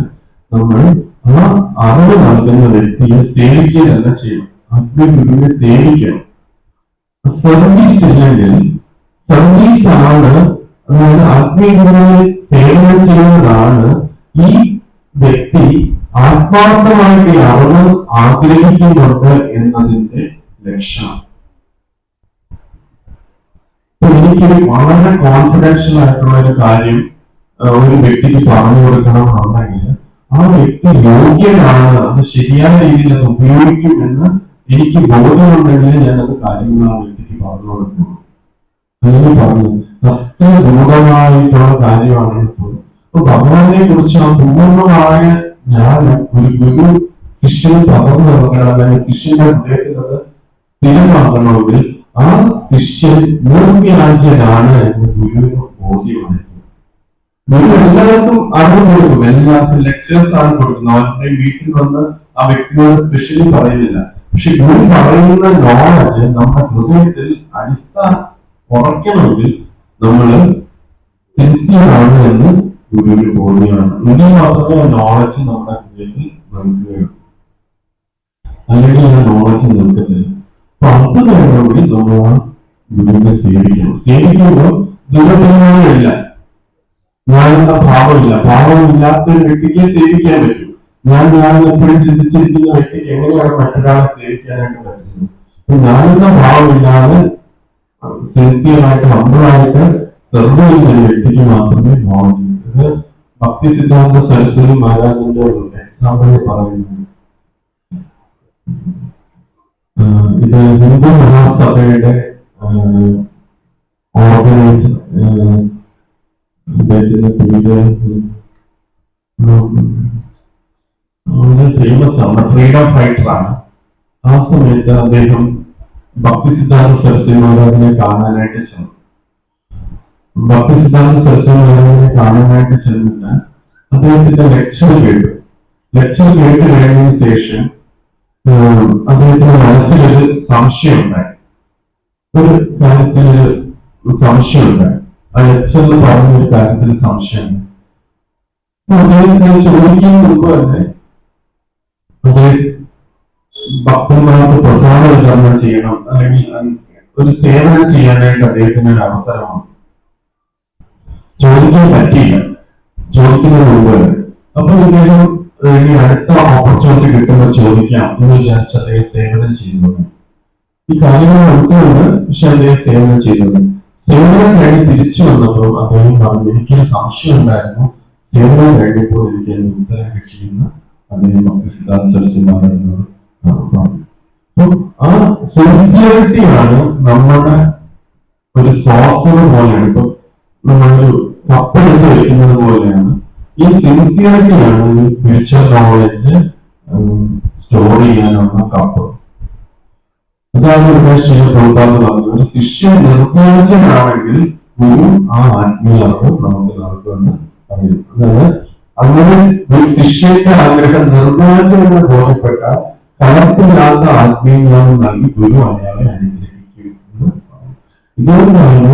നമ്മൾ ആ അറിവ് നൽകുന്ന വ്യക്തിയെ സേവിക്കുകയല്ല ചെയ്യണം. ആത്മീയ ഗുരുവിനെ സേവിക്കണം. സർവീസ് ഇല്ലെങ്കിൽ സർവീസ് ആണ്, അതായത് ആത്മീയ ഗുരുവിനെ സേവനം ചെയ്യുന്നതാണ് ഈ വ്യക്തി ആത്മാർത്ഥമായിട്ട് അറിവ് ആഗ്രഹിക്കുന്നുണ്ട് എന്നതിന്റെ ലക്ഷണം. എനിക്ക് വളരെ കോൺഫിഡൻഷ്യൽ ആയിട്ടുള്ള ഒരു കാര്യം ഒരു വ്യക്തിക്ക് പറഞ്ഞു കൊടുക്കണം എന്നുണ്ടെങ്കിൽ ആ വ്യക്തി യോഗ്യനാണ്, അത് ശരിയായ രീതിയിൽ അത് ഉപയോഗിക്കും എന്ന് എനിക്ക് ബോധമുണ്ടെങ്കിൽ ഞാൻ അത് കാര്യങ്ങൾ ആ വ്യക്തിക്ക് പറഞ്ഞു കൊടുക്കുന്നു. അങ്ങനെ പറഞ്ഞു അത്ര ഗൂഢമായിട്ടുള്ള കാര്യമാണെങ്കിൽ പോലും അപ്പൊ ഭഗവാനെ കുറിച്ച് ആ പൂർണ്ണമായ ജ്ഞാനം ഒരു ഗുരു ശിഷ്യന് പകർന്നു നൽകണം, അല്ലെങ്കിൽ ശിഷ്യന്റെ ഹൃദയത്തിൽ അത് സ്ഥിരമാക്കണമെങ്കിൽ ആ ശിഷ്യൻ നിർവ്യാജനാണ് എന്ന് ഗുരുവിന് ബോധ്യമായിരുന്നു. ഗുരു എല്ലാവർക്കും അറിവ് കൊടുക്കും, എല്ലാവർക്കും ലെക്ചേഴ്സ് ആണ് കൊടുക്കുന്നത്. അവരുടെ വീട്ടിൽ വന്ന് ആ വ്യക്തിയോട് സ്പെഷ്യലി പറയുന്നില്ല. പക്ഷെ ഗുരു പറയുന്ന നോളജ് നമ്മുടെ ഹൃദയത്തിൽ അടിസ്ഥാനം ഉറയ്ക്കണമെങ്കിൽ നമ്മൾ സിൻസിയർ ആണ് എന്ന് ഗുരുവിന് ബോധ്യമാണ്. എങ്കിൽ മാത്രമേ ആ നോളജ് നമ്മുടെ ഹൃദയത്തിൽ നൽകുകയുള്ളൂ, അല്ലെങ്കിൽ ആ നോളജ് നിൽക്കത്തില്ല. അപ്പൊ അത് വേണമെങ്കിൽ നമ്മൾ ആ ഗുരുവിനെ സേവിക്കണം. സേവിക്കുമ്പോൾ ദുരഭിമാനമില്ല, ഞാനെന്ന ഭാവമില്ല. ഭാവമില്ലാത്ത ഒരു വ്യക്തിക്ക് സേവിക്കാൻ പറ്റും. ഞാൻ എപ്പോഴും ചിന്തിച്ചിരിക്കുന്ന വ്യക്തിക്ക് എങ്ങനെയാണ് മറ്റൊരാളെ സേവിക്കാനായിട്ട് പറ്റുന്നത്? ഞാനെന്ന ഭാവമില്ലാതെ സിൻസിയറായിട്ട് ഹംബിളായിട്ട് സെർവ് ചെയ്യുന്ന ഒരു വ്യക്തിക്ക് മാത്രമേ ഭാവം. ഇത് ഭക്തി സിദ്ധാന്ത സരസ്വതി മഹാരാജന്റെ എക്സാമ്പിൾ പറയുന്നത് ഇത് ഹിന്ദു മഹാസഭയുടെ ഓർഗനൈസർ അദ്ദേഹത്തിന്റെ പേര് ഫേമസ് ആണ്, ഫ്രീഡം ഫൈറ്റർ ആണ്. ആ സമയത്ത് അദ്ദേഹം ഭക്തി സിദ്ധാന്ത സരസ്വതി മഹാരാജിനെ കാണാനായിട്ട് ചെന്നു. ഭക്തി സിദ്ധാന്ത സരസ്വതി മഹാരാജിനെ കാണാനായിട്ട് ചെന്നിട്ട് അദ്ദേഹത്തിന്റെ ലെക്ചർ കേട്ടു. ലെക്ചർ കേട്ട് കഴിഞ്ഞതിന് ശേഷം അദ്ദേഹത്തിന്റെ മനസ്സിലൊരു സംശയം ഉണ്ടായി. ഒരു കാര്യത്തിലൊരു സംശയം ഉണ്ടായി. ആ ലെക്ചറിൽ പറഞ്ഞൊരു കാര്യത്തിൽ സംശയം. അദ്ദേഹത്തിന് ചോദിക്കുന്ന മുമ്പ് തന്നെ ഭക്തന്മാർക്ക് പ്രസാദ വിതരണം ചെയ്യണം, അല്ലെങ്കിൽ ഒരു സേവനം ചെയ്യാനായിട്ട് അദ്ദേഹത്തിന് ഒരു അവസരമാണ്. ചോദിക്കാൻ പറ്റിയില്ല, ചോദിക്കുന്നതിന് മുമ്പ് തന്നെ. അപ്പൊ ഇദ്ദേഹം ഇനി അടുത്ത ഓപ്പർച്യൂണിറ്റി കിട്ടുമ്പോൾ ചോദിക്കാം എന്ന് വിചാരിച്ച് അദ്ദേഹം സേവനം ചെയ്യുന്നത്. ഈ കാര്യങ്ങൾ മനസ്സിലുണ്ട്, പക്ഷെ അദ്ദേഹം സേവനം ചെയ്യുന്നത്. സേവനം കഴിഞ്ഞ് തിരിച്ചു വന്നപ്പോൾ അദ്ദേഹം പറഞ്ഞു, എനിക്കൊരു സംശയം ഉണ്ടായിരുന്നു, സേവനം കഴിഞ്ഞപ്പോൾ എനിക്ക് അതിന് ഉത്തരം കിട്ടിയെന്ന് അദ്ദേഹം ഭക്തി സിദ്ധാന്ത സരസ്വതി മഹാരാജിനോട് പറഞ്ഞു. ആ സിൻസിയറിറ്റിയാണ് നമ്മുടെ ഒരു സോസർ പോലെയാണ്. ഇപ്പൊ നമ്മളൊരു കപ്പെടുത്ത് വെക്കുന്നത് പോലെയാണ്. ഈ സിൻസിയറിറ്റിയാണ് ഈ സ്പിരിച്വൽ നോളജ് സ്റ്റോർ ചെയ്യാനുള്ള കപ്പ്. അതാണ് ശ്രീ പ്രഭുപാദ് പറഞ്ഞത്, ഒരു ശിഷ്യൻ നിർദ്ദേശനാണെങ്കിൽ ഗുരു ആ ആത്മീയ അറിവ് നമുക്ക് നൽകുമെന്ന് പറയുന്നു. അതായത് അങ്ങനെ ഒരു ശിഷ്യന്റെ ആഗ്രഹം നിർദ്ദേശമെന്ന് ബോധ്യപ്പെട്ടാൽ കലർപ്പില്ലാത്ത ആത്മീയജ്ഞാനം നൽകി ഗുരു അയാളെ അനുഗ്രഹിക്കും എന്ന് പറയും. ഇതുകൊണ്ടാണ്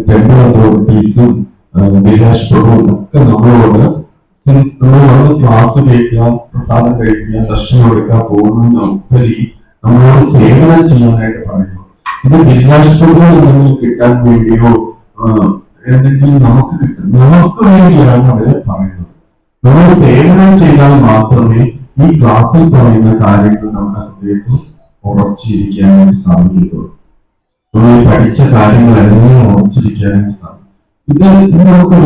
ടെമ്പിൾ അതോറിറ്റീസും വിലാഷ് പ്രഭുവും ഒക്കെ നമ്മളോട് നമ്മൾ വന്ന് ക്ലാസ് കേൾക്കുക, പ്രസാദം കഴിക്കുക, ദർശനം എടുക്കുക പോകുന്നതിനുപരി നമ്മളോട് സേവനം ചെയ്യാനായിട്ട് പറയുന്നു. ഇത് വിലാഷ് പ്രഭു എന്തെങ്കിലും കിട്ടാൻ വേണ്ടിയോ എന്തെങ്കിലും നമുക്ക് കിട്ടും, നമുക്ക് വേണ്ടിയാണ് അവരെ പറയുന്നത്. നമ്മൾ സേവനം ചെയ്താൽ മാത്രമേ ഈ ക്ലാസ്സിൽ പറയുന്ന കാര്യങ്ങൾ നമ്മുടെ ഹൃദയത്തിൽ ഉറച്ചിരിക്കാനായിട്ട് സാധിക്കുകയുള്ളൂ. നമ്മൾ പഠിച്ച കാര്യങ്ങളെല്ലാം ഉറച്ചിരിക്കാനായിട്ട് സാധിക്കും. ഇത് നമുക്ക്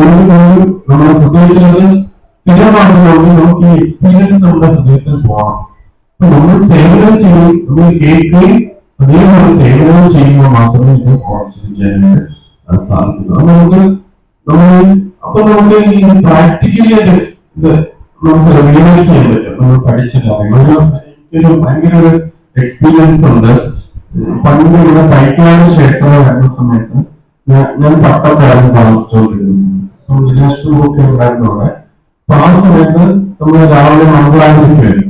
നമ്മുടെ ഹൃദയത്തിൽ സ്ഥിരമാകുന്നതുകൊണ്ട് നമുക്ക് ഈ എക്സ്പീരിയൻസ് നമ്മുടെ ഹൃദയത്തിൽ പോകണം. അപ്പൊ നമ്മൾ സേവനം ചെയ്യും, നമ്മൾ കേൾക്കുകയും അതേപോലെ സേവനം ചെയ്യുമ്പോൾ മാത്രമേ ഇത് ഉറച്ചിരിക്കാനായിട്ട് സാധിക്കുന്നു. അപ്പൊ നമുക്ക് ഈ പ്രാക്ടിക്കലി ഇത് നമുക്ക് റിയലൈസ് ചെയ്യാൻ പറ്റും. നമ്മൾ പഠിച്ച കാര്യങ്ങൾ എനിക്കൊരു ഭയങ്കര ഒരു എക്സ്പീരിയൻസ് ഉണ്ട്. പണ്ട് ഇവിടെ പൈക്കാട് ക്ഷേത്രം വരുന്ന സമയത്ത് ഞാൻ പട്ടത്തായിരുന്നു താമസിച്ചുകൊണ്ടിരുന്ന സമയത്ത് വിലാഷ് പ്രഭുവൊക്കെ ഉണ്ടായിരുന്നവിടെ. അപ്പൊ ആ സമയത്ത് നമ്മൾ രാവിലെ മംഗളാരതിക്ക് വരും,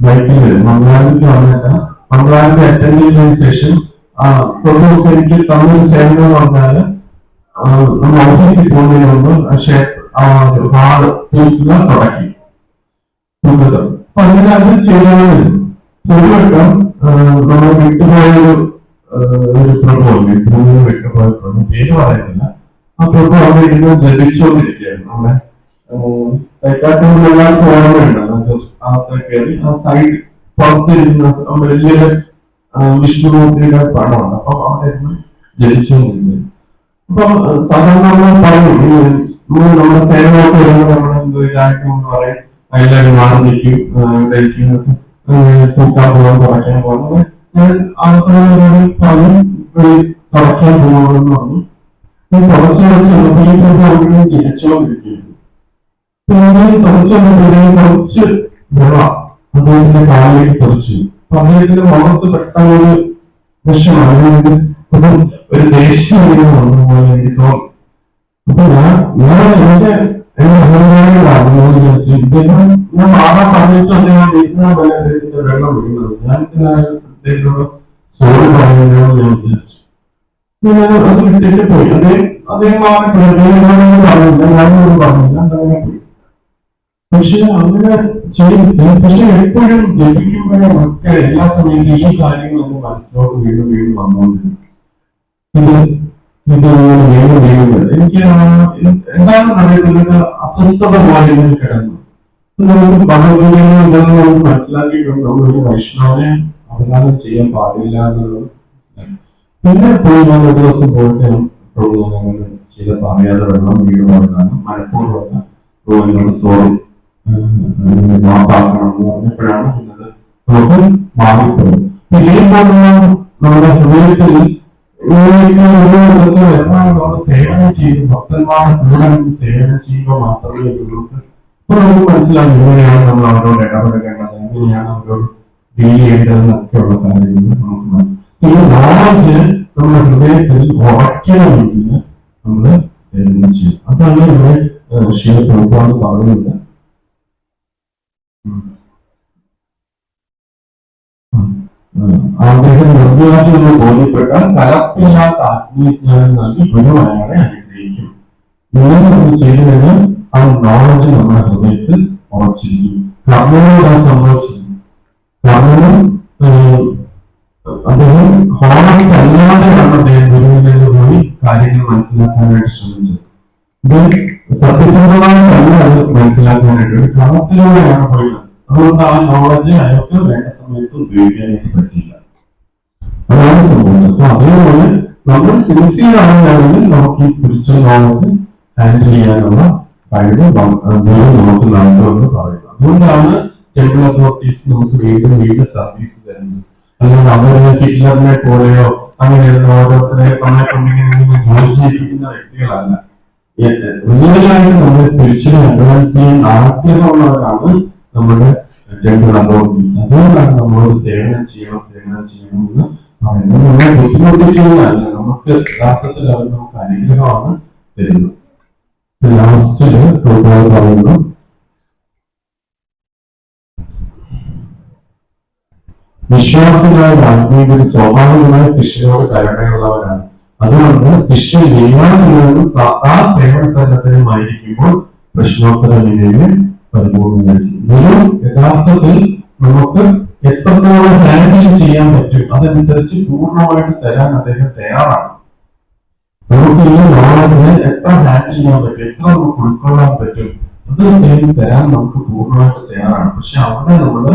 ബൈക്കിൽ വരും. മംഗളാരതിക്ക് വന്നിട്ട് മംഗളാരതി അറ്റൻഡ് ചെയ്തതിനു ശേഷം പ്രഭുവൊക്കെ എനിക്ക് തന്നൊരു സേവനം എന്ന് പറഞ്ഞാല് നമ്മൾ ഓഫീസിൽ പോകുന്നതിന് മുമ്പ് ഹാള് തൂക്കുക തുടക്കി തൂക്കുക. അപ്പൊ അങ്ങനെ അത് ചെയ്താലും ഒരു വട്ടം നമ്മൾ വിട്ടുപോയൊരു പ്രഭുവല്ലേ, ഭൂമി വിട്ടുപോയ പ്രഭു, പേര് പറയുന്നില്ല. ആ പ്രഭു അവിടെ ഇരുന്ന് ജപിച്ചുകൊണ്ടിരിക്കുകയായിരുന്നു. നമ്മുടെ തൈക്കാട്ടുള്ള എല്ലാവർക്കും ഓർമ്മയുണ്ടല്ലോ, അകത്ത് കയറി ആ സൈഡ് പുറത്തിരുന്ന വലിയൊരു വിഷ്ണുമൂർത്തിയുടെ പടമുണ്ട്. അപ്പൊ അവിടെ ഇരുന്ന് ജപിച്ചുകൊണ്ടിരിക്കുകയാണ്. അപ്പൊ സാധാരണ പറയും, നമ്മുടെ സേവനമൊക്കെ വരുമ്പോൾ നമ്മുടെ എന്തോ ഇതായിട്ട് പറയും, അതിലൊരു മാറി നിൽക്കും, തൂക്കാൻ പോകാൻ കുറയ്ക്കാൻ പോകുന്നത്. ഞാൻ പറഞ്ഞു കുറയ്ക്കാൻ പോകുന്നതെന്ന് പറഞ്ഞു. കുറച്ച് ജനിച്ചുകൊണ്ടിരിക്കുകയാണ്. കുറച്ച് വെള്ളം അദ്ദേഹത്തിന്റെ കാലിലേക്ക് തെറിച്ചു. അപ്പൊ അദ്ദേഹത്തിന്റെ മുഖത്ത് പെട്ടെന്നൊരു വിഷമാണ്, ഒരു ദേഷ്യം വന്നു പോലെ എനിക്ക് തോന്നി. അപ്പൊ എന്റെ അഭിപ്രായങ്ങളാണെന്ന് വിചാരിച്ചു. ഇദ്ദേഹം ഞാൻ മാറാൻ പറഞ്ഞിട്ട് അദ്ദേഹത്തിന്റെ വെള്ളം വീഴുന്നത്. ഞാൻ അദ്ദേഹത്തോട് സോറി പറയുന്നതെന്ന് ഞാൻ വിചാരിച്ചു. അത് വിട്ടിട്ട് പോയി. അദ്ദേഹം പറഞ്ഞില്ല, ഞാനൊന്നും പറഞ്ഞില്ല, അങ്ങനെ പോയി. പക്ഷെ അങ്ങനെ ചെയ്തിട്ട് പക്ഷെ എപ്പോഴും ജപിക്കുമ്പോഴൊക്കെ എല്ലാ സമയത്തും ഈ കാര്യങ്ങളൊന്നും മനസ്സിലോട്ട് വീണ്ടും വീണ്ടും വന്നുകൊണ്ടിരുന്നു. എനിക്ക് എന്താണെന്ന് അറിയത്തില്ല, അസ്വസ്ഥത പോലെ കിടന്നു. നമുക്ക് ഭഗവത്ഗീതയിൽ ഇതൊന്നും നമുക്ക് മനസ്സിലാക്കിയിട്ടുണ്ട്. നമ്മളൊരു വൈഷ്ണവനെ അവതാരം ചെയ്യാൻ പാടില്ല എന്നുള്ളത് മനസ്സിലാക്കി. പിന്നെ പോയി ഞാൻ ഒരു ദിവസം പോയിട്ട് ചെയ്ത പറയാതെ വെള്ളം വീട് കൊടുക്കാനും മനഃപൂർവ്വം എന്നോട് സോറി നോക്കാക്കണം എന്ന് പറഞ്ഞപ്പോഴാണ് ഇന്നത് നമുക്ക് മാറിപ്പോയത്. പിന്നെയും നമ്മുടെ ഹൃദയത്തിൽ നമ്മൾ സേവനം ചെയ്ത് ഭക്തന്മാരുടെ കൂടെ സേവനം ചെയ്യുമ്പോൾ മാത്രമേ നമുക്ക് മനസ്സിലാവും എങ്ങനെയാണ് നമ്മൾ അവരോട് ഇടപെടേണ്ടത്, എങ്ങനെയാണ് അവരോട് ഡീൽ ചെയ്യേണ്ടതെന്നൊക്കെയുള്ള കാര്യങ്ങൾ നമുക്ക് മനസ്സിലാവും. ഈ നോളജ് നമ്മുടെ ഹൃദയത്തിൽ ഉറയ്ക്കണമെങ്കിൽ നമ്മൾ സേവനം ചെയ്യും. അതാണ് ഇവിടെ ശ്രീ പ്രഭുപാദ് പറയുന്നത്. അദ്ദേഹം നിർദ്ദേശങ്ങൾ ബോധ്യപ്പെട്ടാൽ കലപ്പില്ലാത്ത ആത്മീയജ്ഞാനം നൽകി ഗുരു അയാളെ അനുഗ്രഹിക്കും. ഇങ്ങനെ ചെയ്തു കഴിഞ്ഞാൽ ആ നോളജ് നമ്മുടെ ഹൃദയത്തിൽ ഉറച്ചിരിക്കും. കർമ്മനോട് സംഭവിച്ചിരുന്നു. കർമ്മനും അദ്ദേഹം ഹോണസ്റ്റ് അല്ലാതെയാണ് അദ്ദേഹം ഗുരുവിൽ നിന്ന് പോയി കാര്യങ്ങൾ മനസ്സിലാക്കാനായിട്ട് ശ്രമിച്ചത്. ഇത് സത്യസന്ധമായിട്ടല്ല അത് മനസ്സിലാക്കാനായിട്ട് ഒരു ക്രമത്തിലൂടെയാണ് പോയത്. അതുകൊണ്ട് ആ നോളജ് അയാൾക്ക് വേണ്ട സമയത്ത് ഉപയോഗിക്കാനായിട്ട് പറ്റില്ല. അതാണ് സംഭവിച്ചത്. അപ്പൊ അതേപോലെ നമ്മൾ സിൻസിയർ ആണെങ്കിൽ നമുക്ക് ഈ സ്പിരിച്വൽ നോളജ് ഹാൻഡിൽ ചെയ്യാനുള്ള കഴിവ് നമുക്ക് നൽകുമെന്ന് പറയുന്നത്. അതുകൊണ്ടാണ് ടെമ്പിൾ അതോറിറ്റീസ് നമുക്ക് വീണ്ടും വീണ്ടും സർവീസ് തരുന്നത്. അല്ലെങ്കിൽ അവര് ഹിറ്റ്ലറിനെ പോലെയോ അങ്ങനെയുള്ള ഓരോരുത്തരെ കൊണ്ടിങ്ങനെ ജോലി ചെയ്യിപ്പിക്കുന്ന വ്യക്തികളല്ല. റിയലായിട്ട് നമ്മൾ സ്പിരിച്വലി അഡ്വാൻസ് ചെയ്യാൻ ആഗ്രഹമുള്ളവരാണ് നമ്മുടെ ടെമ്പിൾ അതോറിറ്റീസ്. അതുകൊണ്ടാണ് നമ്മളോട് സേവനം ചെയ്യണം എന്ന് പറയുന്നത്. നമ്മളെ ബുദ്ധിമുട്ടിക്കുന്നതല്ല, നമുക്ക് യഥാർത്ഥത്തിൽ അവർ നമുക്ക് അനുഗ്രഹമാണ് തരുന്നത്. ലാസ്റ്റില് പറയുന്നു, വിശ്വാസികളായ ആത്മീയർ സ്വാഭാവികമായ ശിഷ്യനോട് കരുണയുള്ളവരാണ്. അതുകൊണ്ട് ശിഷ്യൻ ദൈവാനുഗ്രഹവും ആ സേവന സന്നദ്ധനുമായിരിക്കുമ്പോൾ പ്രശ്നോത്തര നിലയിൽ പരിപൂർണ്ണമായിരിക്കും. ഗുരു യഥാർത്ഥത്തിൽ നമുക്ക് എത്രത്തോളം ഹാൻഡിൽ ചെയ്യാൻ പറ്റും അതനുസരിച്ച് പൂർണ്ണമായിട്ട് തരാൻ അദ്ദേഹം തയ്യാറാണ്. നമുക്ക് ഈ നോളജിനെ എത്ര ഹാൻഡിൽ ചെയ്യാൻ പറ്റും, എത്ര നമുക്ക് ഉൾക്കൊള്ളാൻ പറ്റും, അത് അദ്ദേഹം തരാൻ നമുക്ക് പൂർണ്ണമായിട്ട് തയ്യാറാണ്. പക്ഷെ അവിടെ നമ്മൾ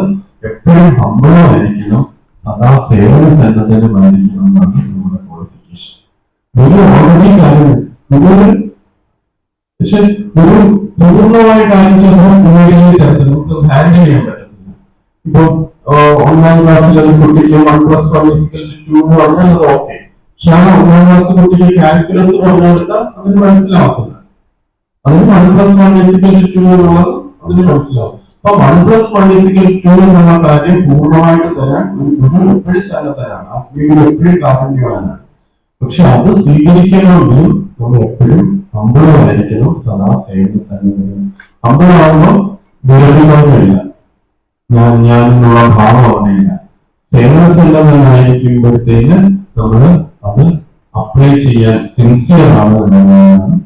എപ്പോഴും ഹമ്പിളായിരിക്കണം, സദാ സേവന സന്നദ്ധനുമായിരിക്കണം എന്നാണ് നമ്മുടെ ക്വാളിഫിക്കേഷൻ. ഒരു ഓൾറെഡി കാര്യം പക്ഷെ ഒരു പൂർണ്ണമായ കാര്യം ചെയ്യുമ്പോൾ നമുക്ക് ഹാൻഡിൽ ചെയ്യാൻ പറ്റുന്നില്ല. ഇപ്പൊ 1ാം ക്ലാസ്സിൽ ഒരു കുട്ടിക്ക് 1+1=2 പറഞ്ഞാൽ ഓക്കെ. പക്ഷെ ആ 1ാം ക്ലാസ് കുട്ടിക്ക് കാൽക്കുലസ് പറഞ്ഞു കൊടുത്താൽ അതിന് മനസ്സിലാവത്തില്ല. അതിന് 1+1=2 എന്നുള്ളത് അതിന് മനസ്സിലാവും. അപ്പൊ 1+1=2 എന്നുള്ള കാര്യം പൂർണ്ണമായിട്ട് തരാൻ ഒരു ഗുരു എപ്പോഴും സ്ഥലത്തരാണ്, ആത്മീയർ എപ്പോഴും കാരുണ്യവാനാണ്. പക്ഷെ അത് സ്വീകരിക്കണമെങ്കിൽ നമ്മൾ എപ്പോഴും ഹമ്പിളായിരിക്കണം, സദാ സേവന സന്നദ്ധനും. ഹമ്പിളാകുമ്പോൾ ദുരഭിമാനമില്ല, ഞാൻ എന്നുള്ള ഭാവം അവിടെയില്ല. സേവന സന്നദ്ധനായിരിക്കുമ്പോഴത്തേന് നമ്മൾ അത് അപ്ലൈ ചെയ്യാൻ സിൻസിയർ ആണ് എന്നുള്ളതാണ്.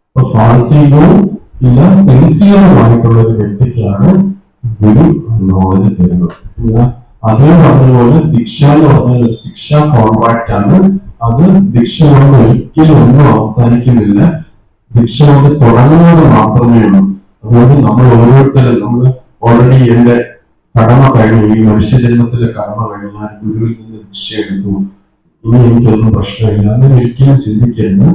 അപ്പൊ ഫാൾസിയും ഇല്ല, സിൻസിയറുമായിട്ടുള്ള ഒരു വ്യക്തിക്കാണ് ഗുരു നോളജ് തരുന്നത്. അതേ പറഞ്ഞതുപോലെ ദീക്ഷ എന്ന് പറഞ്ഞാൽ ഒരു ശിക്ഷാ കോൺട്രാക്ട് ആണ്. അത് ദീക്ഷ കൊണ്ട് ഒരിക്കലും ഒന്നും അവസാനിക്കുന്നില്ല, ദീക്ഷ കൊണ്ട് തുടങ്ങുന്നത് മാത്രമേ ഉള്ളൂ. അതുകൊണ്ട് നമ്മൾ ഓരോരുത്തരും നമ്മൾ ഓൾറെഡി എന്റെ കടമ കഴിഞ്ഞു, ഈ മനുഷ്യജന്മത്തിലെ കടമ കഴിഞ്ഞു, ഞാൻ ഗുരുവിൽ നിന്ന് ദീക്ഷ എടുത്തു, ഇനി എനിക്കൊന്നും പ്രശ്നമില്ല, അങ്ങനെ ഒരിക്കലും ചിന്തിക്കരുത്.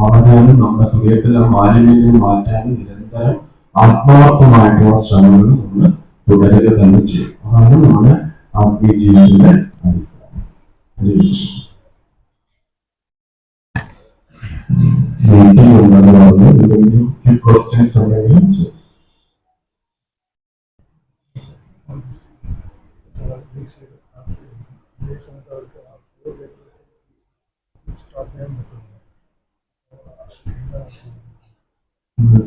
വളരാനും നമ്മുടെ ഹൃദയത്തിലെ മാലിന്യങ്ങൾ മാറ്റാനും നിരന്തരം ആത്മാർത്ഥമായിട്ടുള്ള ശ്രമങ്ങൾ നമ്മൾ തുടരുക തന്നെ ചെയ്യും. അതാണ് നമ്മുടെ ആത്മീയ ജീവിതത്തിന്റെ അടിസ്ഥാനം. ക്വസ്റ്റ്യൻസ് ഉണ്ടെങ്കിൽ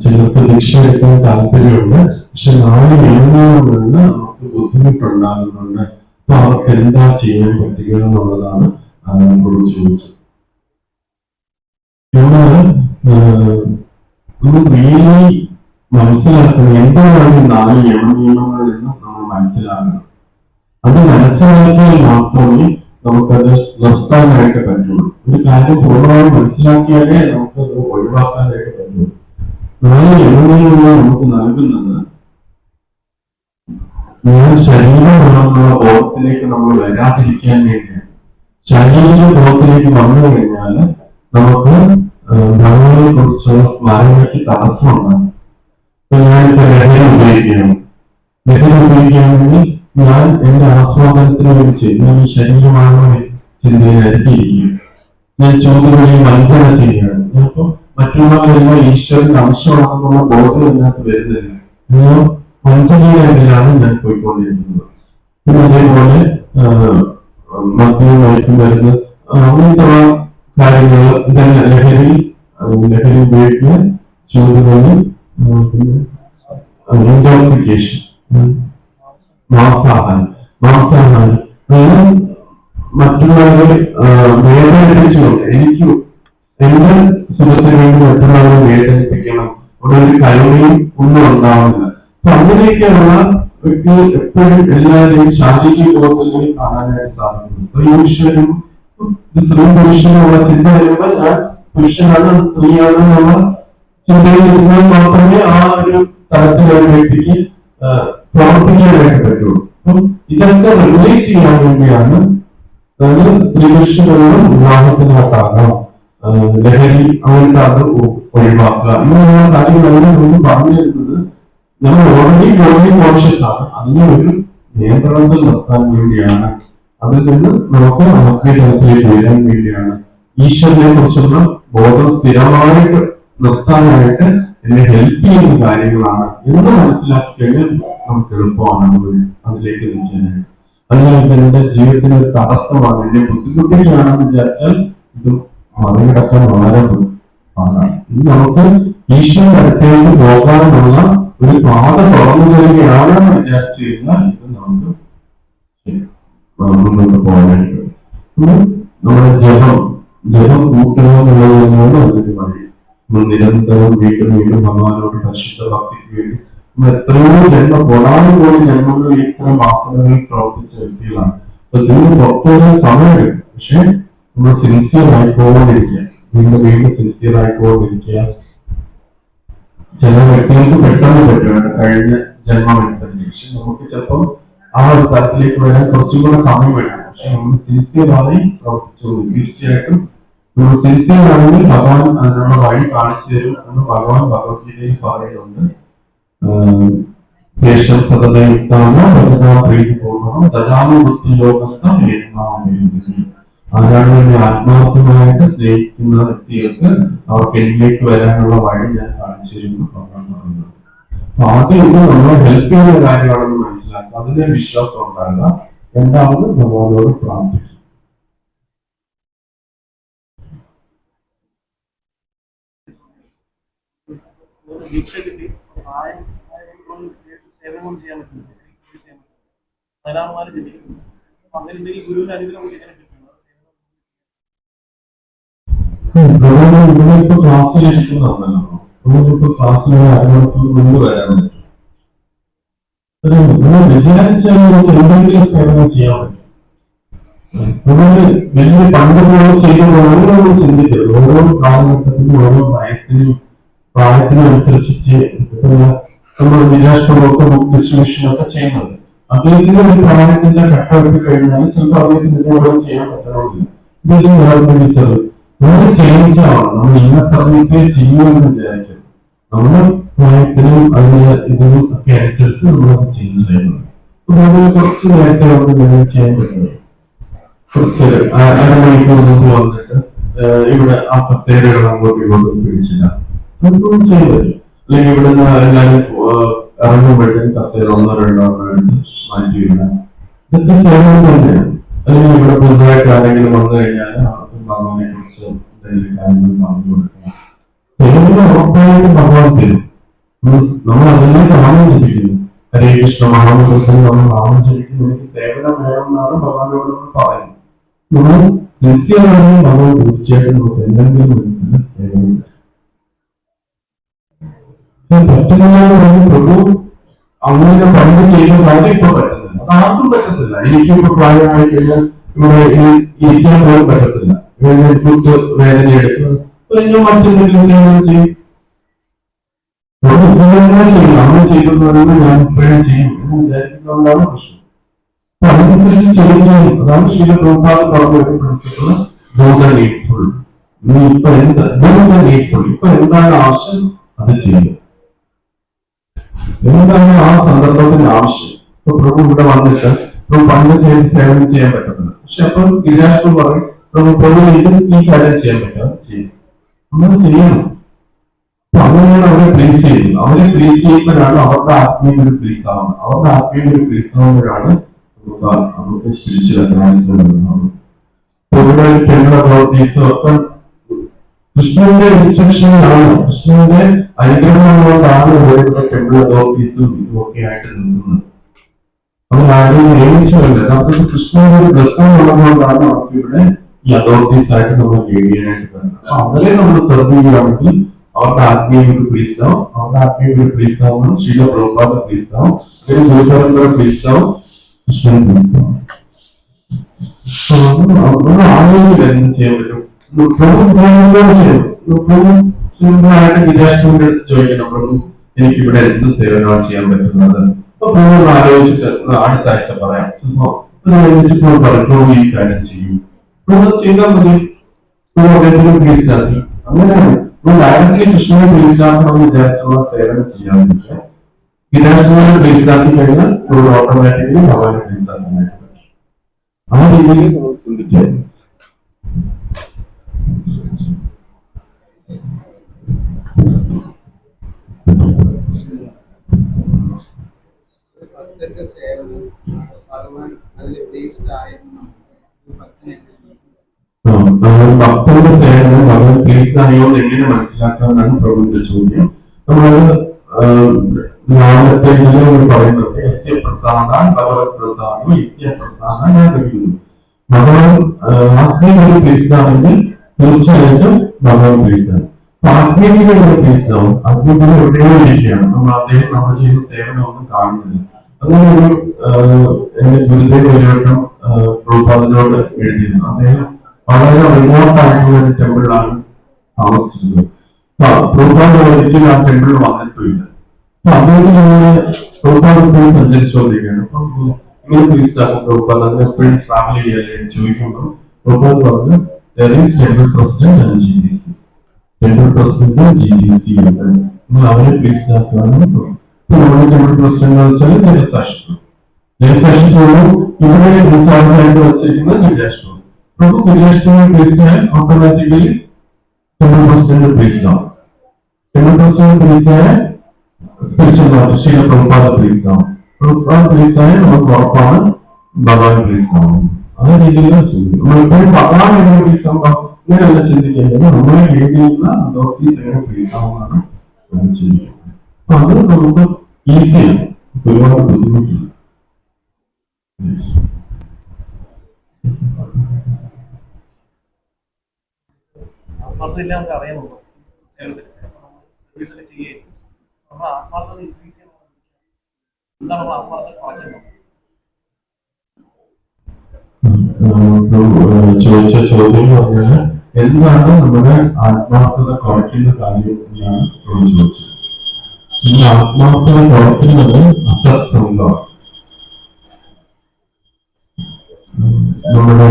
ചിലർക്ക് ദീക്ഷ എടുക്കാൻ താല്പര്യമുണ്ട്, പക്ഷെ നാളെ എഴുതുന്നതുകൊണ്ട് നമുക്ക് ബുദ്ധിമുട്ടുണ്ടാകുന്നുണ്ട്. അപ്പൊ അവർക്ക് എന്താ ചെയ്യാൻ പറ്റുക എന്നുള്ളതാണ് നമ്മളോട് ചോദിച്ചത്. നമ്മൾ റിയലി മനസ്സിലാക്കണം എന്താണ് 4 യമനിയമങ്ങളിൽ നിന്ന് നമ്മൾ മനസ്സിലാക്കണം. അത് മനസ്സിലാക്കിയാൽ മാത്രമേ നമുക്കത് നിർത്താനായിട്ട് പറ്റുള്ളൂ. ഒരു കാര്യം പൂർണ്ണമായി മനസ്സിലാക്കിയാലേ നമുക്കത് ഒഴിവാക്കാനായിട്ട് പറ്റുള്ളൂ. 4 യമനിയമങ്ങൾ നമുക്ക് നൽകുന്നത് ഞാൻ ശരീരമാണെന്നുള്ള ബോധത്തിലേക്ക് നമ്മൾ വരാതിരിക്കാൻ വേണ്ടിയാണ്. ശരീര ബോധത്തിലേക്ക് വന്നു കഴിഞ്ഞാൽ നമുക്ക് ഭഗവാനെ കുറിച്ചുള്ള സ്മരണയ്ക്ക് തടസ്സമുണ്ടാകും. ഞാനിപ്പോ ലഹരി ഉപയോഗിക്കുകയാണെങ്കിൽ ഞാൻ എന്റെ ആസ്വാദനത്തിന് വേണ്ടി ചെയ്യും. ഞാൻ ഈ ശരീരമാണോ ചിന്തയിലായിരിക്കും ഇരിക്കും. ഞാൻ ചോദ്യം വഞ്ചന ചെയ്യുകയാണ്. ഞാനിപ്പോ മറ്റുള്ളവരെല്ലാം ഈശ്വരന്റെ അംശമാണെന്നുള്ള ബോധം ഇതിനകത്ത് വരുന്നില്ല. ഞാൻ വഞ്ചനയിലാണ് ഞാൻ പോയിക്കൊണ്ടിരിക്കുന്നത്. പിന്നെ അതേപോലെ മദ്യം മയക്കുമരുന്ന് അങ്ങനത്തെ കാര്യങ്ങൾ, ഇതെല്ലാം ലഹരി ഉപയോഗിക്കുക, ചോദ്യം, പിന്നെ ഇൻടോക്സിക്കേഷൻ, മാംസാഹാരം അതായത് മറ്റുള്ളവരെ വേദനിപ്പിച്ചുകൊണ്ട് എനിക്ക് എന്റെ സുഖത്തിന് വേണ്ടി മറ്റുള്ളവരെ വേദനിപ്പിക്കണം, അവിടെ ഒരു കരുണയും ഒന്നും ഉണ്ടാവുന്നില്ല. അപ്പൊ അങ്ങനെയൊക്കെയുള്ള വ്യക്തി എപ്പോഴും എല്ലാവരെയും ശാരീരിക ബോധത്തിലേക്ക് കാണാനായിട്ട് സാധിക്കുന്നു. സ്ത്രീ പുരുഷനുള്ള ചിന്ത വരുമ്പോൾ ഞാൻ പുരുഷനാണ് സ്ത്രീയാണ് എന്നുള്ള ചിന്തയിൽ ഇരുന്നാൽ മാത്രമേ ആ ഒരു തലത്തിൽ ഒരു വ്യക്തിക്ക് പ്രവർത്തിക്കാനായിട്ട് പറ്റുള്ളൂ. അപ്പം ഇതൊക്കെ റിലേറ്റ് ചെയ്യാൻ വേണ്ടിയാണ് അതായത് സ്ത്രീ പുരുഷനുള്ള വിവാഹത്തിനകത്താകാം, ലഹരി അങ്ങനത്തെ അത് ഒഴിവാക്കുക ഇങ്ങനെയുള്ള കാര്യങ്ങളെല്ലാം നമ്മൾ പറഞ്ഞു തരുന്നത് നമ്മൾ ഓൾറെഡി കോൺഷ്യസ് ആണ്. അതിനെ ഒരു നിയന്ത്രണത്തിൽ നിർത്താൻ വേണ്ടിയാണ്, അതിൽ നിന്ന് നമുക്ക് തലത്തിലേക്ക് വരാൻ വേണ്ടിയാണ്, ഈശ്വരനെ കുറിച്ചുള്ള ബോധം സ്ഥിരമായിട്ട് നിർത്താനായിട്ട് എന്നെ ഹെൽപ്പ് ചെയ്യുന്ന കാര്യങ്ങളാണ് എന്ന് മനസ്സിലാക്കി കഴിഞ്ഞാൽ നമുക്ക് എളുപ്പമാണ് അതിലേക്ക് നിൽക്കാനായിട്ട്. അതിനാൽ എന്റെ ജീവിതത്തിന് ഒരു തടസ്സമാണ്, എന്നെ ബുദ്ധിമുട്ടുകയാണെന്ന് വിചാരിച്ചാൽ ഇത് മറികടക്കാൻ വളരെ പാടാണ്. ഇത് നമുക്ക് ഈശ്വരന്റെ അടുത്തേക്ക് പോകാനുള്ള ഒരു പാത തുറന്നു തരികയാണെന്ന് വിചാരിച്ചു കഴിഞ്ഞാൽ ഇത് നമുക്ക് മുന്നോട്ട് പോകാനായിട്ട് നമ്മുടെ ജപം കൂട്ടുക എന്നുള്ളതിനോട് അതിന് വഴി. നിരന്തരം വീണ്ടും ഭഗവാനോട് പരിശുദ്ധ ഭക്തിക്ക് വേണ്ടി നമ്മൾ എത്രയോ കോടാനുകോടി ജന്മങ്ങളിൽ ഇത്തരം വാസനകളിൽ പ്രവർത്തിച്ച വ്യക്തികളാണ്. അപ്പൊ ഇതിന് പുറത്തുവരാൻ സമയമെടുക്കും. പക്ഷെ നമ്മൾ സിൻസിയർ ആയിക്കോണ്ടിരിക്കുക, വീണ്ടും സിൻസിയർ ആയിക്കോണ്ടിരിക്കുക. ചില വ്യക്തികൾക്ക് പെട്ടെന്ന് പറ്റുകയാണ് കഴിഞ്ഞ ജന്മം അനുസരിച്ച്. പക്ഷെ നമുക്ക് ചിലപ്പം ആ ഒരു തലത്തിലേക്ക് വരാൻ കുറച്ചും കൂടെ സമയം വേണം. പക്ഷെ നമ്മൾ സിൻസിയറായി പ്രവർത്തിച്ചു തീർച്ചയായിട്ടും നമ്മൾ സിൻസിയർ ആണെങ്കിൽ ഭഗവാൻ അതിനുള്ള വഴി കാണിച്ചു തരും എന്ന് ഭഗവാൻ ഭഗവത്ഗീതയിൽ പറയുന്നുണ്ട്. ദേശം സതതയുക്താനോ പ്രീതി പൂർണ്ണമോ ദദാനുവൃത്തി ലോകത്തെ ആരാണ് എന്നെ ആത്മാർത്ഥമായിട്ട് സ്നേഹിക്കുന്ന വ്യക്തികൾക്ക് അവർക്ക് എന്നിലേക്ക് വരാനുള്ള വഴി ഞാൻ കാണിച്ചു തരുന്നു ഭഗവാൻ പറയുന്നത്. അപ്പൊ ആദ്യം ഇത് നമ്മളെ ഹെൽപ്പ് ചെയ്യുന്ന കാര്യമാണെന്ന് മനസ്സിലാക്കുക, അതിന്റെ വിശ്വാസം ഉണ്ടാകുക. രണ്ടാമത് ഭഗവാനോട് പ്രാർത്ഥിക്കുക. സേവനം ചെയ്യാൻ പറ്റും, അങ്ങനെ എന്തെങ്കിലും ഗുരുവിന്റെ അനുഗ്രഹം ഇപ്പൊ ക്ലാസ്സിലിരിക്കുന്നതാണല്ലോ, നമ്മളിപ്പോ ക്ലാസ്സിൽ അരമണിക്കൂർ മുമ്പ് വരാൻ പറ്റും. നമ്മൾ വിചാരിച്ചാൽ നമുക്ക് എന്തെങ്കിലും സേവനം ചെയ്യാൻ പറ്റും. നമ്മള് വലിയ പണ്ട് പോലെ ചെയ്യുന്നതാണ് നമ്മൾ ചിന്തിക്കരുത്. ഓരോ കാലഘട്ടത്തിനും ഓരോ വയസ്സിനും പ്രായത്തിനനുസരിച്ച് നമ്മൾ വിരാഷ്ട്രമൊക്കെ ബുക്ക് ഡിസ്ട്രിബ്യൂഷൻ ഒക്കെ ചെയ്യുന്നത്. അദ്ദേഹത്തിന് ഒരു പ്രായത്തിന്റെ ഘട്ടമെത്തി കഴിഞ്ഞാൽ ചിലപ്പോൾ അദ്ദേഹത്തിന് ഇതേപോലെ ചെയ്യാൻ പറ്റണമെന്നില്ല. ഇതൊരു ഗവൺമെന്റ് സർവീസ് നമ്മൾ ചേഞ്ച് ആവണം. നമ്മൾ ഇന്ന സർവീസേ ചെയ്യുമെന്ന് വിചാരിക്കും. നമ്മുടെ പ്രായത്തിനും അതിന് ഇതിനും ഒക്കെ അനുസരിച്ച് നമ്മളത് ചേഞ്ച് ചെയ്യണം. കുറച്ച് നേരത്തെ നമുക്ക് ചെയ്യാൻ പറ്റുന്നത് കുറച്ച് അരമണിക്കൂർ മുമ്പ് വന്നിട്ട് ഇവിടെ ആ കസേരകൾ അങ്ങോട്ടും ഇങ്ങോട്ടും പിടിച്ചില്ല ചെയ്തു. അല്ലെങ്കിൽ ഇവിടെ നിന്ന് എല്ലാവരും ഇറങ്ങുമ്പോഴത്തേക്കും കസേര ഒന്നോ രണ്ടോ എടുത്ത് മാറ്റിയില്ല. ഇതൊക്കെ സേവനം തന്നെയാണ്. അല്ലെങ്കിൽ ഇവിടെ പുതുതായിട്ട് ആരെങ്കിലും വന്നു കഴിഞ്ഞാൽ അവർക്കും ഭഗവാനെ കുറിച്ച് എന്തെങ്കിലും കാര്യങ്ങൾ പറഞ്ഞു കൊടുക്കുക. സേവനം ഉറപ്പായിട്ടും ഭഗവാൻ തരും. നമ്മൾ അതെല്ലാം നാമം ജപിക്കുന്നു. ഹരേ കൃഷ്ണ മഹാമന്ത്രത്തിൽ നമ്മൾ നാമം ജപിക്കുന്നു. എനിക്ക് സേവനം വേണമെന്നാണ് ഭഗവാനോട് നമ്മൾ പറയുന്നത്. നമ്മൾ സിൻസിയർ ആണെങ്കിൽ ഭഗവാൻ തീർച്ചയായിട്ടും നമുക്ക് എന്തെങ്കിലും വിധത്തിൽ സേവനം തരും. പറ്റുന്നില്ല പ്രഭു അങ്ങനെ പണ്ട് ചെയ്യുന്ന കാര്യം ഇപ്പൊ പറ്റുന്നില്ല. അത് ആർക്കും പറ്റത്തില്ല. എനിക്കിപ്പോ പ്രായമായി കഴിഞ്ഞാൽ ഇവിടെ ഇരിക്കാൻ പോലും പറ്റത്തില്ല. കൂട്ട് വേദന എടുക്കും. ഞാൻ മറ്റെന്തെങ്കിലും സേവനം ചെയ്യും. ചെയ്യും അന്ന് ചെയ്തതുകൊണ്ടാണ് ഞാൻ ഇപ്പോഴും ചെയ്യും എന്ന് വിചാരിക്കുന്നതാണ് പ്രശ്നം. അപ്പൊ അതനുസരിച്ച് ചെയ്യും. അതാണ് ശീല പ്രഭാത് പറഞ്ഞു ഒരു പ്രിൻസിപ്പിൾ. Do the needful. നീ ഇപ്പൊ എന്താ ഡു ദ നീഡ്ഫുൾ, ഇപ്പൊ എന്താണ് ആവശ്യം അത് ചെയ്യും. എന്താണ് ആ സന്ദർഭത്തിന്റെ ആവശ്യം? ഇപ്പൊ പ്രഭു ഇവിടെ വന്നിട്ട് പ്രഭു പണ്ട് ചെയ്ത് സേവനം ചെയ്യാൻ പറ്റുന്നത്, പക്ഷെ അപ്പം ഗിരിരാജ് പറയും പ്രഭു ഇത് ഈ കാര്യം ചെയ്യാൻ പറ്റുക ചെയ്യും, അങ്ങനെ ചെയ്യണം. അപ്പൊ അങ്ങനെയാണ് അവരെ പ്ലീസ് ചെയ്യുന്നത്. അവരെ പ്ലീസ് ചെയ്യുമ്പോഴാണ് അവരുടെ ആത്മീയ ഒരു പ്ലീസ് ആവുന്നത്. അവരുടെ ആത്മീയ ഒരു പ്ലീസ് ആവുമ്പോഴാണ് നമുക്ക് സ്പിരിച്വൽ അഡ്വാൻസ്മെന്റ് ഉണ്ടാവുന്നത്. ഇവിടെ ടെമ്പിൾ അതോറിറ്റീസ് ഒക്കെ കൃഷ്ണന്റെ ഇൻസ്ട്രക്ഷനിലാണ്, കൃഷ്ണന്റെ അനുഗ്രഹങ്ങളോടാണ് ഇവിടെ ടെമ്പിൾ ഓഫീസും ഇതൊക്കെ ആയിട്ട് നിൽക്കുന്നത്. അവർ ആരെയും നിയമിച്ചതല്ല, യഥാർത്ഥത്തിൽ കൃഷ്ണന്റെ ഒരു ബ്ലെസ്സിംഗ് ഉള്ളതുകൊണ്ടാണ് നമുക്ക് ഇവിടെ ഈ അതോറിറ്റീസ് ആയിട്ട് നമ്മൾ നേടിയാനായിട്ട് വരുന്നത്. അപ്പൊ അവരെ നമ്മൾ സെർവ് ചെയ്യുകയാണെങ്കിൽ അവരുടെ ആത്മീയ ഒരു പ്രീസ്താവും, അവരുടെ ആത്മീയ ഒരു പ്രീസ്താവും ശീല പ്രഭുപാദ പ്രീസ്താവും, ഒരു ഗുരുപരമ്പര പ്രീസ്താവും, കൃഷ്ണൻ പ്രീസ്താവും. ആലോചിച്ചില്ല എന്ത് ചെയ്യാൻ പറ്റും. സിമ്പിളായിട്ട് വിദേശങ്ങളുടെ അടുത്ത് ചോദിക്കണം, പ്രഭു എനിക്ക് ഇവിടെ എന്ത് സേവനമാണ് ചെയ്യാൻ പറ്റുന്നത്. അപ്പൊ പ്രഭു ആലോചിച്ചിട്ട് അടുത്ത ആഴ്ച പറയാം, പ്രഭു ഈ കാര്യം ചെയ്യും, ചെയ്താൽ മതി. പ്ലീസ് നടത്തി. അങ്ങനെയാണ് ഡയറക്ട്ലി കൃഷ്ണനെ പ്ലീസ് നടത്തണമെന്ന് വിചാരിച്ചുള്ള സേവനം ചെയ്യാൻ പറ്റില്ല. വിദേശങ്ങളെ പ്ലീസ് നടത്തി കഴിഞ്ഞാൽ ഓട്ടോമാറ്റിക്കലി ഭഗവാനെ പ്ലീസ് നടത്താനായിട്ട് ആ രീതിയിൽ നമ്മൾ ചിന്തിക്കുക. ഭക്തന്റെ സേവനം ഭഗവാൻ പ്ലീസ്ഡ് ആയോ എങ്ങനെ മനസ്സിലാക്കാമെന്നാണ് പ്രഭുവിന്റെ ചോദ്യം. നമ്മൾ പറയുന്നത് യസ്യ പ്രസാദ ഭഗവത് പ്രസാദം യസ്യ പ്രസാദ ഞാൻ കഴിക്കുന്നു. ഭഗവാൻ ആത്മീയ പ്ലീസ്ഡ് ആണെങ്കിൽ തീർച്ചയായിട്ടും ഭഗവാൻ പ്ലീസ്ഡ് ആണ്. ആത്മീയതയുടെ പ്ലീസ്ഡ് ആവും. ആത്മീയത എവിടെയോ ഇരിക്കുകയാണ്, നമ്മൾ അദ്ദേഹം നമ്മൾ ചെയ്യുന്ന സേവനം ഒന്നും കാണുന്നില്ല. അങ്ങനെ ഒരു എന്റെ ഗുരുദേവ് ഒരു വട്ടം പ്രഭുപാദനോട് എഴുതിയിരുന്നു. അദ്ദേഹം വളരെ റിമോട്ടായിട്ടുള്ള ഒരു ടെമ്പിളിലാണ് താമസിച്ചിരുന്നത്. പ്രഭുപാദ ഒരിക്കലും ആ ടെമ്പിളിൽ വന്നിട്ടില്ല. അപ്പൊ അദ്ദേഹത്തിന് പ്രഭുപാദത്തിൽ സഞ്ചരിച്ചുകൊണ്ടിരിക്കുകയാണ്. അപ്പൊ ഇങ്ങനെ പ്ലീസ്ഡാകും പ്രഭുപാദ അങ്ങ് എപ്പോഴും ട്രാവൽ ചെയ്യല്ലേ എന്ന് ചോദിക്കുമ്പോൾ പ്രഭുപാദ പറഞ്ഞു ടെമ്പിൾ പ്രസിഡന്റ് ആണ് GDC. ടെമ്പിൾ പ്രസിഡന്റ് GDC ഉണ്ട്, നിങ്ങൾ അവരെ പ്ലീസ്ഡാക്കുകയാണ്. നമ്മുടെ ടെമ്പിൾ പ്രസിഡന്റ് എന്ന് വെച്ചാൽ ജനസാക്ഷിത്വം. ജനസാക്ഷിത്വം ഇവിടെ ഇൻചാർജായിട്ട് വെച്ചിരിക്കുന്നത് ഗിരിരാജ് പ്രഭു. ഗിരിരാജ് പ്ലീസ്ഡായാൽ ഓട്ടോമാറ്റിക്കലി ടെമ്പിൾ പ്രസിഡന്റ് പ്ലീസ്ഡാവും. ടെമ്പിൾ പ്രസിഡന്റ് പ്ലീസ്ഡായാൽ സ്പിരിച്വൽ ശീല പ്രഭുപാദ പ്ലീസ്ഡാവും. പ്രഭുപാദ പ്ലീസ്ഡായാൽ നമുക്ക് ഉറപ്പാണ് ഭഗവാൻ പ്ലീസ്ഡാവും. ആ രീതിയിലാണ് ചിന്തിക്കുന്നത്. നമ്മളെപ്പോഴും ഭഗവാൻ എങ്ങനെ പ്ലീസ്ഡാവും ഇങ്ങനെയല്ല ചിന്തിക്കേണ്ടത്, നമ്മളെ രീതിയിലുള്ള അതോറിറ്റീസ് എങ്ങനെ പ്ലീസ്ഡാവുന്നതാണ് നമ്മൾ ചിന്തിക്കുന്നത്. അപ്പൊ അത് നമുക്ക് ഈസിയാണ്, ഒരുപാട് ബുദ്ധിമുട്ടില്ല. ആത്മാർത്ഥതയില്ല നമുക്ക് അറിയാമോ സേവനത്തിൽ സർവീസ് ഒക്കെ ചെയ്യുകയും നമ്മൾ ആത്മാർത്ഥത ഇൻക്രീസ് ചെയ്യാൻ എന്താണ് നമ്മൾ ആത്മാർത്ഥത കുറയ്ക്കുന്നത്? ചോദിച്ച ചോദ്യം പറഞ്ഞാൽ എന്താണ് നമ്മുടെ ആത്മാർത്ഥത കുറയ്ക്കുന്ന കാര്യം എന്നാണ് ചോദിച്ചത്. ഈ ആത്മാർത്ഥത കുറയ്ക്കുന്നത് അസത്സംഗമാണ്. നമ്മുടെ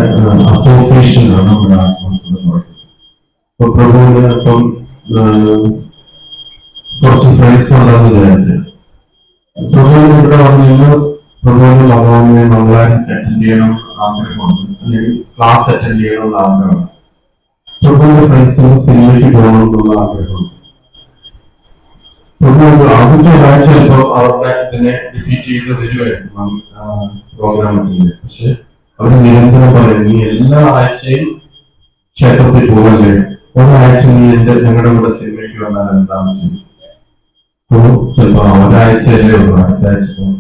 അസോസിയേഷനാണ് നമ്മുടെ ആത്മാർത്ഥത കുറയ്ക്കുന്നത്. ഇപ്പൊ പ്രഭുവിന് ഇപ്പം കുറച്ച് ഫ്രണ്ട്സ് ഉണ്ടെന്ന് വിചാരിച്ചു. പ്രഭുവിന് ഇവിടെ വന്നിരുന്ന് പ്രഭുവിന് ഭഗവാനെ മംഗളാരത്തി അറ്റൻഡ് ചെയ്യണം ആഗ്രഹമുണ്ട്, അല്ലെങ്കിൽ ക്ലാസ് അറ്റൻഡ് ചെയ്യണമെന്ന് ആഗ്രഹമാണ്. പ്രഭുവിന്റെ ഫ്രണ്ട്സിന് സിനിമയ്ക്ക് പോകണമെന്നുള്ള ആഗ്രഹമുണ്ട്. ആദ്യത്തെ ഒരാഴ്ച ചിലപ്പോൾ അവരുടെ ഇതിനെ ഡിഫീറ്റ് ചെയ്ത് വരുമായിരുന്നു പ്രോഗ്രാം അറ്റൻഡ്. പക്ഷെ അവർ നിരന്തരം പറയും നീ എല്ലാ ആഴ്ചയും ക്ഷേത്രത്തിൽ പോകല്ലേ, ഒരാഴ്ച നീ ഞങ്ങളുടെ കൂടെ സിനിമയ്ക്ക് വന്നാൽ എന്താണ് ചെയ്യും. ചിലപ്പോ ഒരാഴ്ചയല്ലേ ഉള്ളൂ, അടുത്ത ആഴ്ച പോകും.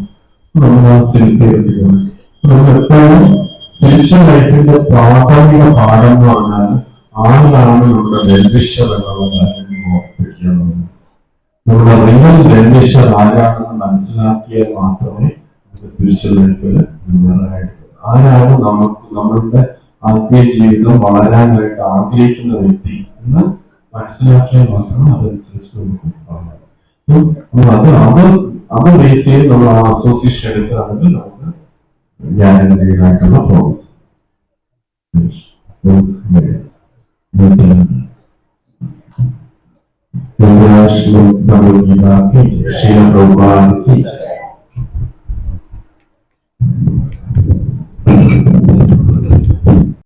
നമ്മൾ സിൻസിയറിറ്റി എപ്പോഴും സ്പിരിച്വൽ ലൈഫിന്റെ പ്രാഥമിക പാഠം എന്ന് പറഞ്ഞാൽ ആരാണ് നമ്മുടെ വെൽവിഷർ എന്നുള്ള കാര്യം ഓർപ്പിക്കുന്നത്. നമ്മുടെ റിയൽ വെൽവിഷർ ആരാണെന്ന് മനസ്സിലാക്കിയാൽ മാത്രമേ നമുക്ക് സ്പിരിച്വൽ ലൈഫിൽ മുന്നേറാനായിട്ട്. ആരാണ് നമ്മളുടെ ആത്മീയ ജീവിതം വളരാനായിട്ട് ആഗ്രഹിക്കുന്ന വ്യക്തി എന്ന് മനസ്സിലാക്കിയാൽ മാത്രമേ അതനുസരിച്ച് നമുക്ക് പറയാം. അത് ബേസ് ചെയ്ത് നമ്മൾ ആ അസോസിയേഷൻ എടുക്കുകയാണെങ്കിൽ നമുക്ക് ഗ്യാരണ്ടീഡായിട്ടുള്ള പ്രോഗ്രസ്. श्रील प्रभुपाद की जय।